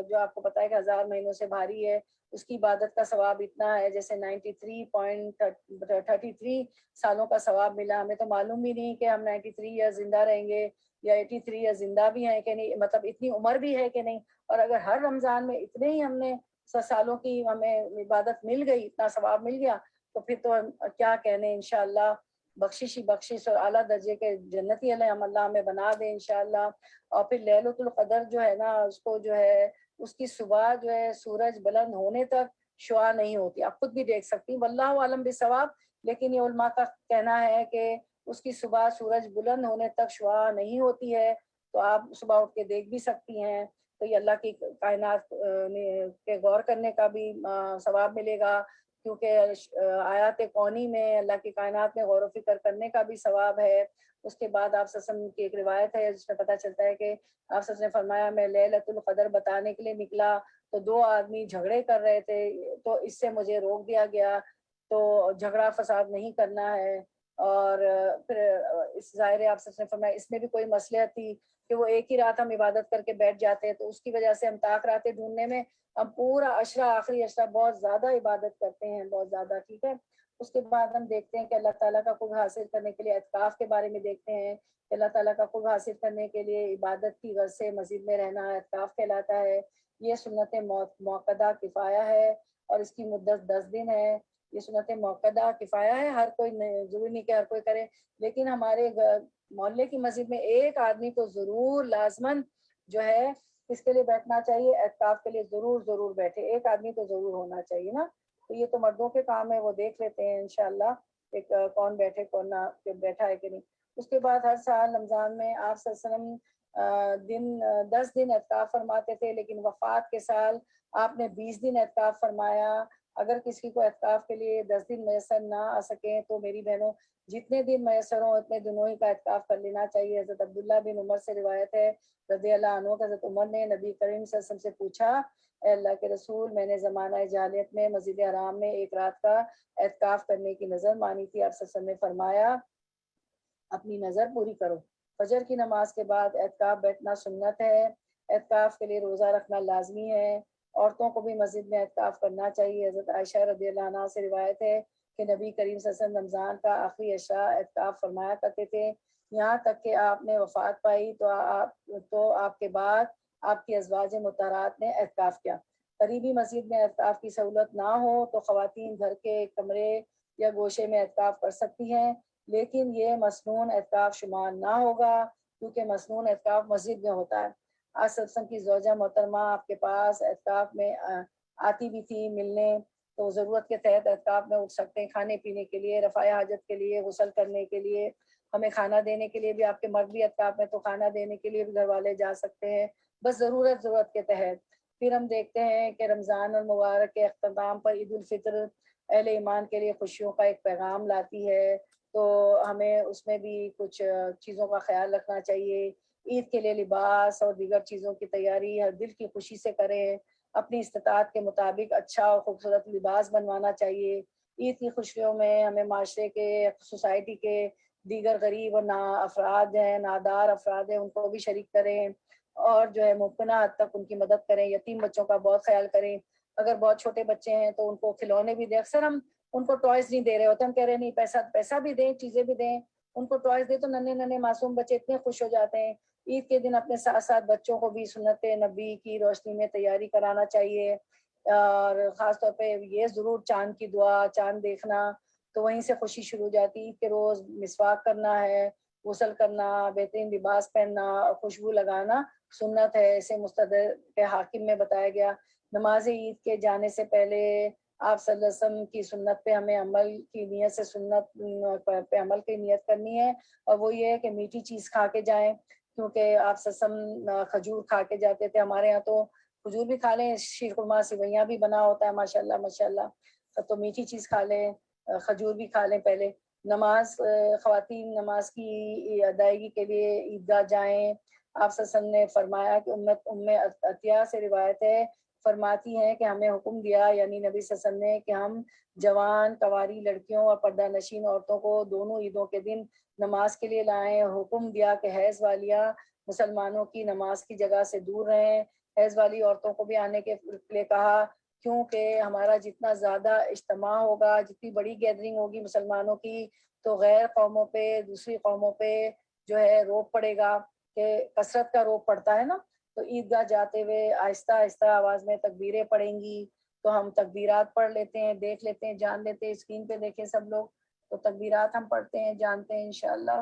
جو آپ کو پتہ ہے کہ 1000 مہینوں سے بھاری ہے, اس کی عبادت کا ثواب اتنا ہے جیسے 93.33 سالوں کا ثواب ملا. ہمیں تو معلوم بھی نہیں کہ ہم 93 ایئر زندہ رہیں گے یا 83 ایئر زندہ بھی ہیں کہ نہیں, مطلب اتنی عمر بھی ہے کہ نہیں. اور اگر ہر رمضان میں اتنے ہی ہم نے سالوں کی ہمیں عبادت مل گئی, اتنا ثواب مل گیا, تو پھر تو کیا کہنے. انشاءاللہ بخشش ہی بخشش اور اعلیٰ درجے کے جنتی اللہ ہمیں بنا دے انشاءاللہ. اور پھر لیلۃ القدر جو ہے نا اس کو جو ہے اس کی صبح جو ہے سورج بلند ہونے تک شعاع نہیں ہوتی, آپ خود بھی دیکھ سکتی ہیں, واللہ عالم بالصواب, لیکن یہ علماء کا کہنا ہے کہ اس کی صبح سورج بلند ہونے تک شعاع نہیں ہوتی ہے, تو آپ صبح اٹھ کے دیکھ بھی سکتی ہیں. تو یہ اللہ کی کائنات کے غور کرنے کا بھی ثواب ملے گا, کیونکہ آیات کونی میں اللہ کی کائنات میں غور و فکر کرنے کا بھی ثواب ہے. اس کے بعد آپ وسلم کی ایک روایت ہے جس میں پتہ چلتا ہے کہ آپ نے فرمایا میں لیلۃ القدر بتانے کے لیے نکلا تو 2 آدمی جھگڑے کر رہے تھے, تو اس سے مجھے روک دیا گیا, تو جھگڑا فساد نہیں کرنا ہے. اور پھر اس ظاہر ہے آپ نے فرمایا اس میں بھی کوئی مصلحت تھی کہ وہ ایک ہی رات ہم عبادت کر کے بیٹھ جاتے ہیں, تو اس کی وجہ سے ہم طاق راتیں ڈھونڈنے میں ہم پورا عشرہ آخری عشرہ بہت زیادہ عبادت کرتے ہیں, بہت زیادہ, ٹھیک ہے. اس کے بعد ہم دیکھتے ہیں کہ اللہ تعالیٰ کا قرب حاصل کرنے کے لیے اعتکاف کے بارے میں دیکھتے ہیں کہ اللہ تعالیٰ کا قرب حاصل کرنے کے لیے عبادت کی غرض سے مسجد میں رہنا اعتکاف کہلاتا ہے. یہ سنت موقدہ کفایہ ہے, اور اس کی مدت 10 دن ہے. یہ سنت موقدہ کفایہ ہے، ہر کوئی ضروری نہیں کہ ہر کوئی کرے، لیکن ہمارے محلے کی مسجد میں ایک آدمی کو ضرور لازماً جو ہے اس کے لیے بیٹھنا چاہیے، اعتکاف کے لیے ضرور بیٹھے، ایک آدمی تو ضرور ہونا چاہیے نا. تو یہ تو مردوں کے کام ہے، وہ دیکھ لیتے ہیں انشاءاللہ ایک کون بیٹھے کون نہ بیٹھا ہے کہ نہیں. اس کے بعد ہر سال رمضان میں آپ صلی اللہ علیہ وسلم 10 دن اعتکاف فرماتے تھے، لیکن وفات کے سال آپ نے 20 دن اعتکاف فرمایا. اگر کسی کو اعتکاف کے لیے 10 دن میسر نہ آ سکیں تو میری بہنوں جتنے دن میسر ہوں اتنے دنوں ہی کا اعتکاف کر لینا چاہیے. حضرت عبداللہ بن عمر سے روایت ہے رضی اللہ عنہ، حضرت عمر نے نبی کریم صلی اللہ علیہ وسلم سے پوچھا، اے اللہ کے رسول، میں نے زمانہ جاہلیت میں مسجد حرام میں ایک رات کا اعتکاف کرنے کی نظر مانی تھی. آپ صلی اللہ علیہ وسلم نے فرمایا اپنی نظر پوری کرو. فجر کی نماز کے بعد اعتکاف بیٹھنا سنت ہے. اعتکاف کے لیے روزہ رکھنا لازمی ہے. عورتوں کو بھی مسجد میں اعتکاف کرنا چاہیے. حضرت عائشہ رضی اللہ عنہ سے روایت ہے کہ نبی کریم صلی اللہ علیہ وسلم رمضان کا آخری عشاء اعتکاف فرمایا کرتے تھے، یہاں تک کہ آپ نے وفات پائی تو آپ کے بعد آپ کی ازواج مطہرات نے اعتکاف کیا. قریبی مسجد میں اعتکاف کی سہولت نہ ہو تو خواتین گھر کے کمرے یا گوشے میں اعتکاف کر سکتی ہیں، لیکن یہ مسنون اعتکاف شمار نہ ہوگا کیونکہ مسنون اعتکاف مسجد میں ہوتا ہے. آج سبسن کی زوجہ محترمہ آپ کے پاس اعتکاف میں آتی بھی تھی ملنے، تو ضرورت کے تحت اعتکاف میں اٹھ سکتے ہیں، کھانے پینے کے لیے، رفع حاجت کے لیے، غسل کرنے کے لیے، ہمیں کھانا دینے کے لیے بھی. آپ کے مرد بھی اعتکاف میں تو کھانا دینے کے لیے بھی گھر والے جا سکتے ہیں، بس ضرورت کے تحت. پھر ہم دیکھتے ہیں کہ رمضان المبارک کے اختتام پر عید الفطر اہل ایمان کے لیے خوشیوں کا ایک پیغام لاتی ہے، تو ہمیں اس میں بھی کچھ چیزوں کا خیال رکھنا چاہیے. عید کے لیے لباس اور دیگر چیزوں کی تیاری ہر دل کی خوشی سے کریں، اپنی استطاعت کے مطابق اچھا اور خوبصورت لباس بنوانا چاہیے. عید کی خوشیوں میں ہمیں معاشرے کے، سوسائٹی کے دیگر غریب اور افراد ہیں، نادار افراد ہیں، ان کو بھی شریک کریں اور جو ہے ممکنہ حد تک ان کی مدد کریں. یتیم بچوں کا بہت خیال کریں. اگر بہت چھوٹے بچے ہیں تو ان کو کھلونے بھی دیں. اکثر ہم ان کو ٹوائز نہیں دے رہے ہوتے، ہم کہہ رہے نہیں پیسہ بھی دیں، چیزیں بھی دیں. ان کو ٹوائز دے تو ننے معصوم بچے اتنے خوش ہو جاتے ہیں. عید کے دن اپنے ساتھ ساتھ بچوں کو بھی سنت نبی کی روشنی میں تیاری کرانا چاہیے. اور خاص طور پہ یہ ضرور چاند کی دعا، چاند دیکھنا تو وہیں سے خوشی شروع ہو جاتی. عید کے روز مسواک کرنا ہے، غسل کرنا، بہترین لباس پہننا اور خوشبو لگانا سنت ہے، اسے مستدرک کے حاکم میں بتایا گیا. نماز عید کے جانے سے پہلے آپ صلی اللہ علیہ وسلم کی سنت پہ ہمیں عمل کی نیت سے سنت پہ عمل کی نیت کرنی ہے، اور وہ یہ ہے کہ میٹھی چیز کھا کے جائیں، کیونکہ آپ صلی اللہ علیہ وسلم کھجور کھا کے جاتے تھے. ہمارے یہاں تو کھجور بھی کھا لیں، شیر خرما سویاں بھی بنا ہوتا ہے ماشاءاللہ، تو میٹھی چیز کھا لیں، کھجور بھی کھا لیں پہلے. خواتین نماز کی ادائیگی کے لیے عیدگاہ جائیں. آپ صلی اللہ علیہ وسلم نے فرمایا کہ ام عطیہ سے روایت ہے، فرماتی ہیں کہ ہمیں حکم دیا، یعنی نبی صلی اللہ علیہ وسلم نے، کہ ہم جوان کنواری لڑکیوں اور پردہ نشین عورتوں کو دونوں عیدوں کے دن نماز کے لیے لائیں. حکم دیا کہ حیض والیاں مسلمانوں کی نماز کی جگہ سے دور رہیں. حیض والی عورتوں کو بھی آنے کے لیے کہا، کیونکہ ہمارا جتنا زیادہ اجتماع ہوگا، جتنی بڑی گیدرنگ ہوگی مسلمانوں کی، تو غیر قوموں پہ، دوسری قوموں پہ جو ہے روب پڑے گا، کہ کثرت کا روب پڑتا ہے نا. تو عیدگاہ جاتے ہوئے آہستہ آہستہ آواز میں تکبیریں پڑیں گی، تو ہم تکبیرات پڑھ لیتے ہیں، دیکھ لیتے ہیں، جان لیتے ہیں. اسکرین پہ دیکھیں سب لوگ، تو تکبیرات ہم پڑھتے ہیں، جانتے ہیں انشاءاللہ.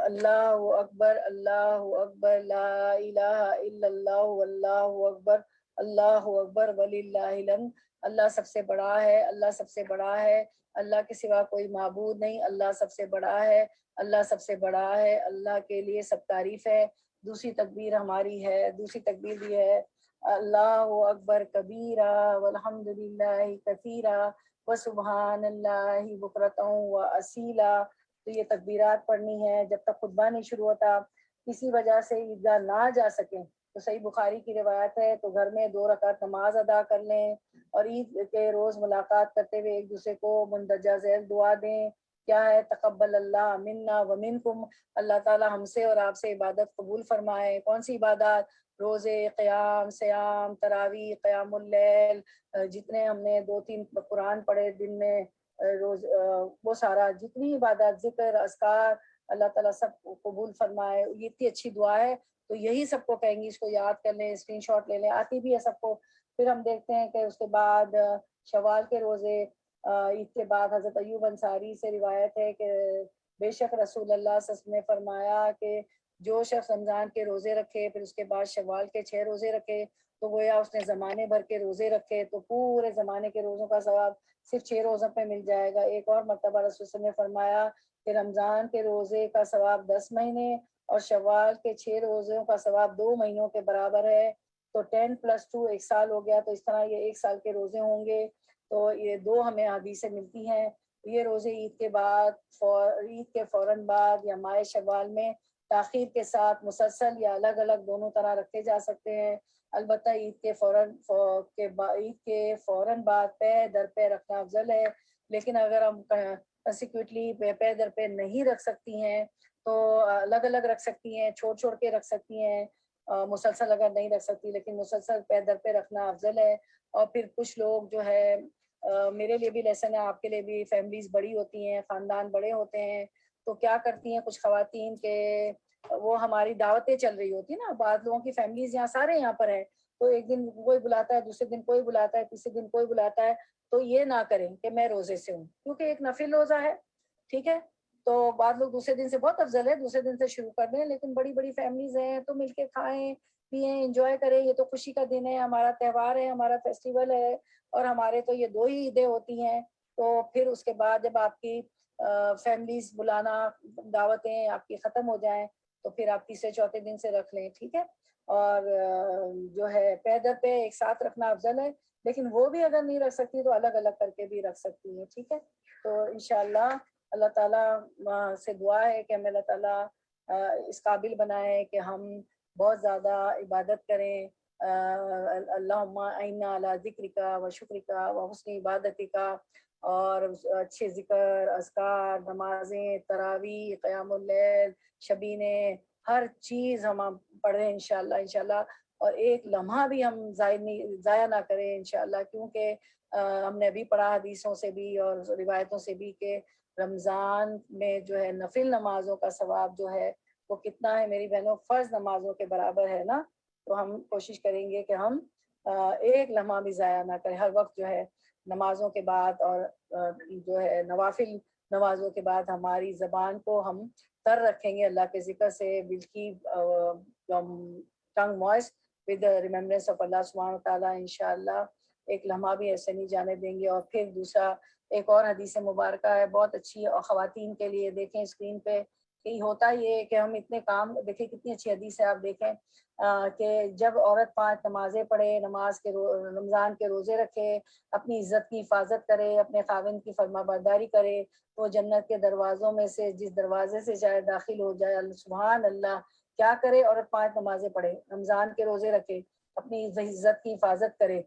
اللہ اکبر، اللہ اکبر، لا الہ الا اللہ، واللہ اکبر، اللہ اکبر وللہ الحمد. اللہ سب سے بڑا ہے، اللہ سب سے بڑا ہے، اللہ کے سوا کوئی معبود نہیں، اللہ سب سے بڑا ہے، اللہ سب سے بڑا ہے، اللہ کے لیے سب تعریف ہے. دوسری تکبیر ہماری ہے، دوسری تکبیر بھی ہے، اللہ اکبر کبیرہ والحمد للہ کثیرہ وسبحان اللہ بکرۃ واصیلا. تو یہ تکبیرات پڑھنی ہے جب تک خطبہ نہیں شروع ہوتا. کسی وجہ سے عیدگاہ نہ جا سکیں تو صحیح بخاری کی روایت ہے تو گھر میں 2 رکعت نماز ادا کر لیں، اور عید کے روز ملاقات کرتے ہوئے ایک دوسرے کو مندرجہ ذیل دعا دیں. کیا ہے؟ تقبل اللہ منا ومنکم، اللہ تعالی ہم سے اور آپ سے عبادت قبول فرمائے. کون سی عبادات؟ روزے، قیام، سیام، تراویح، قیام اللیل، جتنے ہم نے 2-3 قرآن پڑھے دن میں روز، وہ سارا جتنی عبادات، ذکر، اذکار، اللہ تعالیٰ سب قبول فرمائے. یہ اتنی اچھی دعا ہے، تو یہی سب کو کہیں گی اس کو یاد کر لیں, اسکرین شاٹ لے لیں, آتی بھی ہے سب کو. پھر ہم دیکھتے ہیں کہ اس کے بعد شوال کے روزے, عید کے بعد حضرت ایوب انصاری سے روایت ہے کہ بے شک رسول اللہ صلی اللہ علیہ وسلم نے فرمایا کہ جو شخص رمضان کے روزے رکھے پھر اس کے بعد شوال کے 6 روزے رکھے تو گویا اس نے زمانے بھر کے روزے رکھے تو پورے زمانے کے روزوں کا ثواب صرف 6 روزوں پہ مل جائے گا. ایک اور مرتبہ رسول صلی اللہ علیہ وسلم نے فرمایا کہ رمضان کے روزے کا ثواب 10 مہینے اور شوال کے 6 روزوں کا ثواب 2 مہینوں کے برابر ہے. تو 10+2 1 سال ہو گیا, تو اس طرح یہ 1 سال کے روزے ہوں گے. تو یہ 2 ہمیں حدیثیں ملتی ہیں. یہ روزے عید کے بعد, عید کے فوراً بعد یا ماہ شوال میں تاخیر کے ساتھ مسلسل یا الگ الگ دونوں طرح رکھے جا سکتے ہیں. البتہ عید کے فوراً بعد پے در پہ رکھنا افضل ہے. لیکن اگر ہم کنسیکیوٹلی پے در پہ نہیں رکھ سکتی ہیں تو الگ الگ رکھ سکتی ہیں, چھوڑ چھوڑ کے رکھ سکتی ہیں, مسلسل اگر نہیں رکھ سکتی, لیکن مسلسل پے در پہ رکھنا افضل ہے. اور پھر کچھ لوگ جو ہے, میرے لیے بھی لیسن ہے, آپ کے لیے بھی, فیملیز بڑی ہوتی ہیں, خاندان بڑے ہوتے ہیں, تو کیا کرتی ہیں کچھ خواتین کے وہ ہماری دعوتیں چل رہی ہوتی ہیں نا, بعض لوگوں کی فیملیز یہاں سارے یہاں پر ہیں, تو ایک دن کوئی بلاتا ہے, دوسرے دن کوئی بلاتا ہے, تیسرے دن کوئی بلاتا ہے, تو یہ نہ کریں کہ میں روزے سے ہوں, کیونکہ ایک نفل روزہ ہے, ٹھیک ہے. تو بعض لوگ دوسرے دن سے, بہت افضل ہے دوسرے دن سے شروع کر دیں, لیکن بڑی بڑی فیملیز ہیں تو مل کے کھائیں پئیں, انجوائے کریں. یہ تو خوشی کا دن ہے, ہمارا تہوار ہے, ہمارا فیسٹیول ہے, اور ہمارے تو یہ 2 ہی عیدیں ہوتی ہیں. تو پھر اس کے بعد جب آپ کی فیملیز بلانا, دعوتیں آپ کی ختم ہو جائیں تو پھر آپ تیسرے چوتھے دن سے رکھ لیں, ٹھیک ہے. اور جو ہے پے در پہ ایک ساتھ رکھنا افضل ہے, لیکن وہ بھی اگر نہیں رکھ سکتی تو الگ الگ کر کے بھی رکھ سکتی ہیں, ٹھیک ہے. تو انشاءاللہ اللہ تعالیٰ سے دعا ہے کہ ہمیں اللہ تعالیٰ اس قابل بنائے کہ ہم بہت زیادہ عبادت کریں. اللہم اعنا علی ذکرک و شکرک و حسن عبادتک, اور اچھے ذکر, اذکار, نمازیں, تراویح, قیام اللیل, شبینیں, ہر چیز ہم پڑھیں انشاءاللہ. اور ایک لمحہ بھی ہم ضائع نہ کریں انشاءاللہ, کیونکہ ہم نے ابھی پڑھا حدیثوں سے بھی اور روایتوں سے بھی کہ رمضان میں جو ہے نفل نمازوں کا ثواب جو ہے وہ کتنا ہے میری بہنوں, فرض نمازوں کے برابر ہے نا. تو ہم کوشش کریں گے کہ ہم ایک لمحہ بھی ضائع نہ کریں, ہر وقت جو ہے نمازوں کے بعد اور جو ہے نوافل نمازوں کے بعد ہماری زبان کو ہم تر رکھیں گے اللہ کے ذکر سے, بلکی ٹنگ موائسٹ ود ریممبرنس آف اللہ سبحانہ وتعالیٰ. انشاءاللہ ایک لمحہ بھی ایسے نہیں جانے دیں گے. اور پھر دوسرا ایک اور حدیث مبارکہ ہے بہت اچھی, اور خواتین کے لیے دیکھیں اسکرین پہ کہ ہوتا یہ ہے کہ ہم اتنے کام, دیکھیں کتنی اچھی حدیث ہے, آپ دیکھیں کہ جب عورت 5 نمازیں پڑھے, رمضان کے روزے رکھے, اپنی عزت کی حفاظت کرے, اپنے خاوند کی فرما برداری کرے, تو جنت کے دروازوں میں سے جس دروازے سے چاہے داخل ہو جائے. سبحان اللہ, کیا کرے عورت, 5 نمازیں پڑھے, رمضان کے روزے رکھے, اپنی عزت کی حفاظت کرے,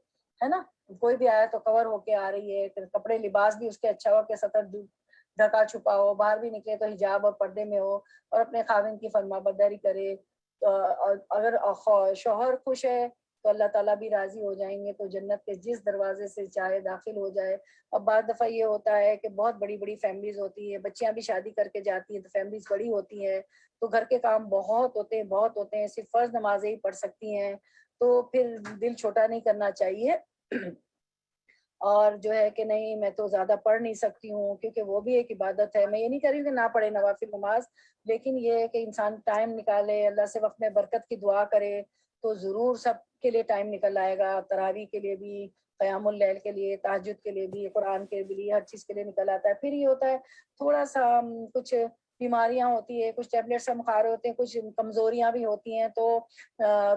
ہے نا. کوئی بھی آیا تو کور ہو کے آ رہی ہے, کپڑے لباس بھی اس کے اچھا ہو کہ سطر ڈھکا چھپا ہو, باہر بھی نکلے تو حجاب اور پردے میں ہو, اور اپنے خاوند کی فرما برداری کرے. اور اگر شوہر خوش ہے تو اللہ تعالیٰ بھی راضی ہو جائیں گے, تو جنت کے جس دروازے سے چاہے داخل ہو جائے. اب بعض دفعہ یہ ہوتا ہے کہ بہت بڑی بڑی فیملیز ہوتی ہیں, بچیاں بھی شادی کر کے جاتی ہیں تو فیملیز بڑی ہوتی ہیں, تو گھر کے کام بہت ہوتے ہیں, صرف فرض نمازیں ہی پڑھ سکتی ہیں, تو پھر دل چھوٹا نہیں کرنا چاہیے. اور جو ہے کہ نہیں میں تو زیادہ پڑھ نہیں سکتی ہوں, کیونکہ وہ بھی ایک عبادت ہے. میں یہ نہیں کہہ رہی ہوں کہ نہ پڑھے نوافل نماز, لیکن یہ ہے کہ انسان ٹائم نکالے, اللہ سے وقت میں برکت کی دعا کرے, تو ضرور سب کے لیے ٹائم نکل آئے گا. تراویح کے لیے بھی, قیام اللیل کے لیے, تہجد کے لیے بھی, قرآن کے لیے, ہر چیز کے لیے نکل آتا ہے. پھر یہ ہوتا ہے تھوڑا سا کچھ بیماریاں ہوتی ہے, کچھ ٹیبلیٹس ہم کھا رہے ہوتے ہیں, کچھ کمزوریاں بھی ہوتی ہیں, تو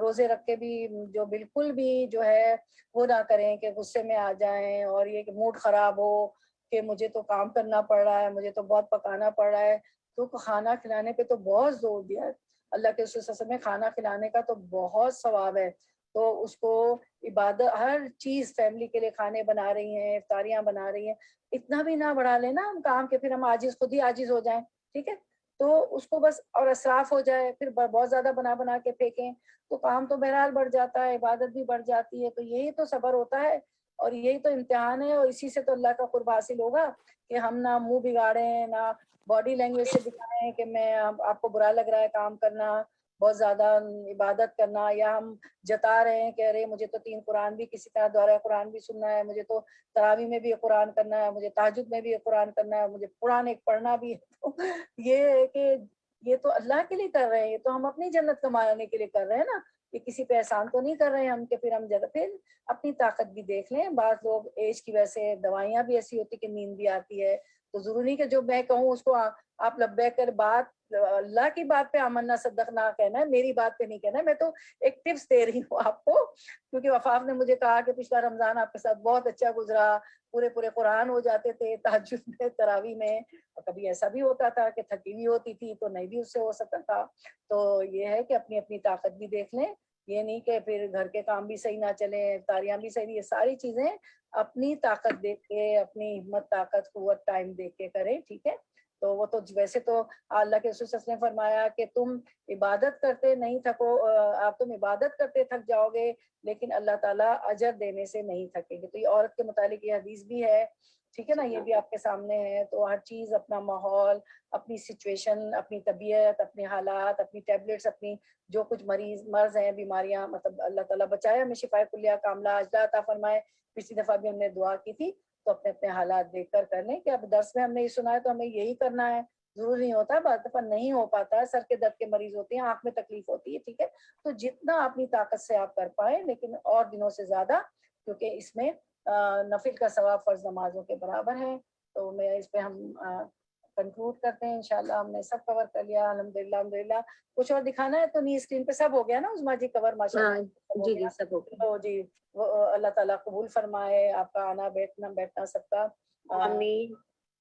روزے رکھ کے بھی جو بالکل بھی جو ہے وہ نہ کریں کہ غصے میں آ جائیں, اور یہ کہ موڈ خراب ہو کہ مجھے تو کام کرنا پڑ رہا ہے, مجھے تو بہت پکانا پڑ رہا ہے. تو کھانا کھلانے پہ تو بہت زور دیا ہے اللہ کے رسول صلی اللہ علیہ وسلم نے, کھانا کھلانے کا تو بہت ثواب ہے. تو اس کو عبادت, ہر چیز فیملی کے لیے کھانے بنا رہی ہیں, افطاریاں بنا رہی ہیں, اتنا بھی نہ بڑھا لینا ہم کام کے, پھر ہم خود ہی عاجز ہو جائیں, ٹھیک ہے. تو اس کو بس, اور اسراف ہو جائے, پھر بہت زیادہ بنا بنا کے پھینکیں, تو کام تو بہرحال بڑھ جاتا ہے, عبادت بھی بڑھ جاتی ہے. تو یہی تو صبر ہوتا ہے, اور یہی تو امتحان ہے, اور اسی سے تو اللہ کا قرب حاصل ہوگا کہ ہم نہ منہ بگاڑیں, نہ باڈی لینگویج سے دکھائیں کہ میں آپ کو برا لگ رہا ہے کام کرنا, بہت زیادہ عبادت کرنا، یا ہم جتا رہے ہیں کہ ارے مجھے تو 3 قرآن بھی کسی طرح دورہ قرآن بھی سننا ہے، مجھے تو تراویح میں بھی قرآن کرنا ہے، مجھے تہجد میں بھی قرآن کرنا ہے، مجھے قرآن ایک پڑھنا بھی ہے. تو یہ ہے کہ یہ تو اللہ کے لیے کر رہے ہیں، یہ تو ہم اپنی جنت کمانے کے لیے کر رہے ہیں نا، کہ کسی پہ احسان تو نہیں کر رہے ہیں ہم کہ پھر ہم پھر اپنی طاقت بھی دیکھ لیں. بعض لوگ ایج کی وجہ سے دوائیاں بھی ایسی ہوتی کہ نیند بھی آتی ہے، تو ضروری نہیں کہ جو میں کہوں اس کو آپ لبیک کر بات اللہ کی بات پہ آمنا صدق نہ کہنا ہے، میری بات پہ نہیں کہنا ہے. میں تو ایک ٹپس دے رہی ہوں آپ کو، کیونکہ وفاف نے مجھے کہا کہ پچھلا رمضان آپ کے ساتھ بہت اچھا گزرا، پورے قرآن ہو جاتے تھے تہجد میں تراویح میں، اور کبھی ایسا بھی ہوتا تھا کہ تھکی ہوئی ہوتی تھی تو نہیں بھی اس سے ہو سکتا تھا. تو یہ ہے کہ اپنی اپنی طاقت بھی دیکھ لیں، یہ نہیں کہ پھر گھر کے کام بھی صحیح نہ چلیں، افطاریاں بھی صحیح، یہ ساری چیزیں اپنی طاقت دیکھ کے، اپنی ہمت طاقت قوت ٹائم دیکھ کے کریں. ٹھیک ہے، تو وہ تو ویسے تو اللہ کے رسول صلی اللہ علیہ وسلم نے فرمایا کہ تم عبادت کرتے نہیں تھکو، آپ تم عبادت کرتے تھک جاؤ گے لیکن اللہ تعالیٰ اجر دینے سے نہیں تھکیں گے. تو یہ عورت کے متعلق یہ حدیث بھی ہے، ٹھیک ہے نا، یہ بھی آپ کے سامنے ہے. تو ہر چیز، اپنا ماحول، اپنی سچویشن، اپنی طبیعت، اپنی حالات، اپنی ٹیبلٹس، اپنی جو کچھ مرض ہیں، بیماریاں، مطلب اللہ تعالیٰ بچائے ہمیں شفا کلیہ کاملہ عاجلہ عطا فرمائے. پچھلی دفعہ بھی ہم نے دعا کی تھی، تو اپنے اپنے حالات دیکھ کر کرنے کہ اب درس میں ہم نے یہ سنا ہے تو ہمیں یہی کرنا ہے. ضروری نہیں ہوتا، بعض دفعہ نہیں ہو پاتا ہے، سر کے درد کے مریض ہوتے ہیں، آنکھ میں تکلیف ہوتی ہے. ٹھیک ہے، تو جتنا اپنی طاقت سے آپ کر پائیں، لیکن اور دنوں سے زیادہ، کیونکہ اس میں نفل کا ثواب فرض نمازوں کے برابر ہے. تو میں اس پہ ہم کنکلوڈ کرتے ہیں. انشاءاللہ ہم نے سب کور کر لیا الحمدللہ. کچھ اور دکھانا ہے تو نہیں، اسکرین پہ سب ہو گیا نا عظمیٰ جی کور ماشاءاللہ ہو گیا. سب ہو گیا. تو جی وہ اللہ تعالیٰ قبول فرمائے آپ کا آنا بیٹھنا سب کا. آمین.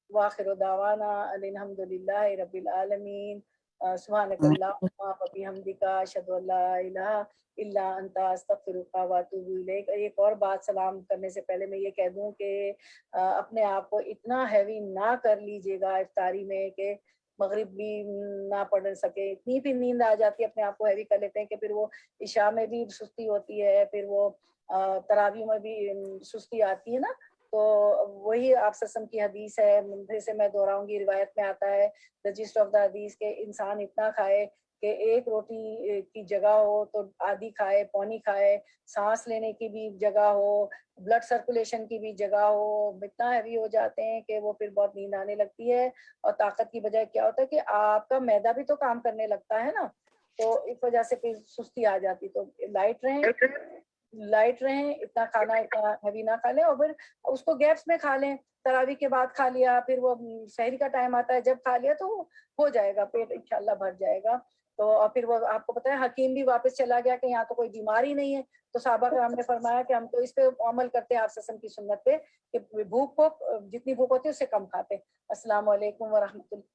وآخر دعوانا الحمدللہ رب العالمین. سبحانک اللہم وبحمدک اشہد ان لا الہ الا انت استغفرک واتوب الیک. ایک اور بات سلام کرنے سے پہلے میں یہ کہہ دوں کہ اپنے آپ کو اتنا ہیوی نہ کر لیجیے گا افطاری میں کہ مغرب بھی نہ پڑھ سکے. اتنی پھر نیند آ جاتی ہے، اپنے آپ کو ہیوی کر لیتے ہیں کہ پھر وہ عشاء میں بھی سستی ہوتی ہے، پھر وہ تراویح میں بھی سستی آتی ہے نا. تو وہی آپ سسم کی حدیث ہے، پھر سے میں دہراؤں گی، روایت میں آتا ہے the gist of the حدیث کہ انسان اتنا کھائے کہ ایک روٹی کی جگہ ہو تو آدھی کھائے، پونی کھائے، سانس لینے کی بھی جگہ ہو، بلڈ سرکولیشن کی بھی جگہ ہو. اتنا ہیوی ہو جاتے ہیں کہ وہ پھر بہت نیند آنے لگتی ہے. اور طاقت کی بجائے کیا ہوتا ہے کہ آپ کا معدہ بھی تو کام کرنے لگتا ہے نا، تو اس وجہ سے پھر سستی آ جاتی. تو لائٹ رہیں، اتنا کھانا اتنا ہیوی نہ کھا لیں، اور پھر اس کو گیپس میں کھا لیں. تراویح کے بعد کھا لیا، پھر وہ سحری کا ٹائم آتا ہے جب کھا لیا تو ہو جائے گا، پیٹ انشاءاللہ بھر جائے گا. تو اور پھر وہ آپ کو پتہ ہے حکیم بھی واپس چلا گیا کہ یہاں تو کوئی بیماری نہیں ہے. تو صحابہ کرام نے فرمایا کہ ہم تو اس پہ عمل کرتے ہیں آپ وسلم کی سنت پہ کہ بھوک کو جتنی بھوک ہوتی ہے اس سے کم کھاتے. السلام علیکم ورحمۃ اللہ.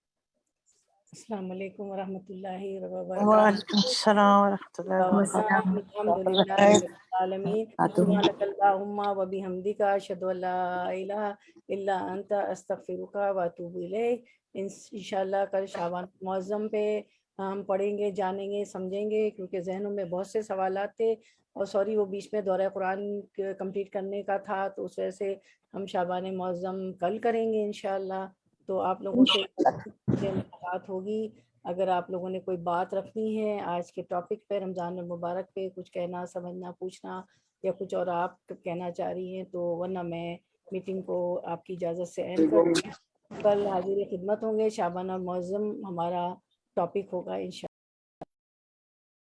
السلام علیکم ورحمۃ اللہ وبرکاتہ. وعلیکم السلام ورحمۃ اللہ الحمدللہ رب العالمین. سبحانک اللہم وبحمدک اشہد ان لا الہ الا انت استغفرک واتوب الیک. انشاءاللہ کل شعبان معظم پہ ہم پڑھیں گے، جانیں گے، سمجھیں گے، کیونکہ ذہنوں میں بہت سے سوالات تھے. اور سوری وہ بیچ میں دورہ قرآن کمپلیٹ کرنے کا تھا، تو اس وجہ سے ہم شعبان معظم کل کریں گے انشاءاللہ. تو آپ لوگوں سے ملاقات ہوگی. اگر آپ لوگوں نے کوئی بات رکھنی ہے آج کے ٹاپک پہ، رمضان المبارک پہ، کچھ کہنا، سمجھنا، پوچھنا، یا کچھ اور آپ کہنا چاہ رہی ہیں تو، ورنہ میں میٹنگ کو آپ کی اجازت سے اینڈ کروں. کل حاضر خدمت ہوں گے. شعبان المعظم ہمارا ٹاپک ہوگا انشاءاللہ.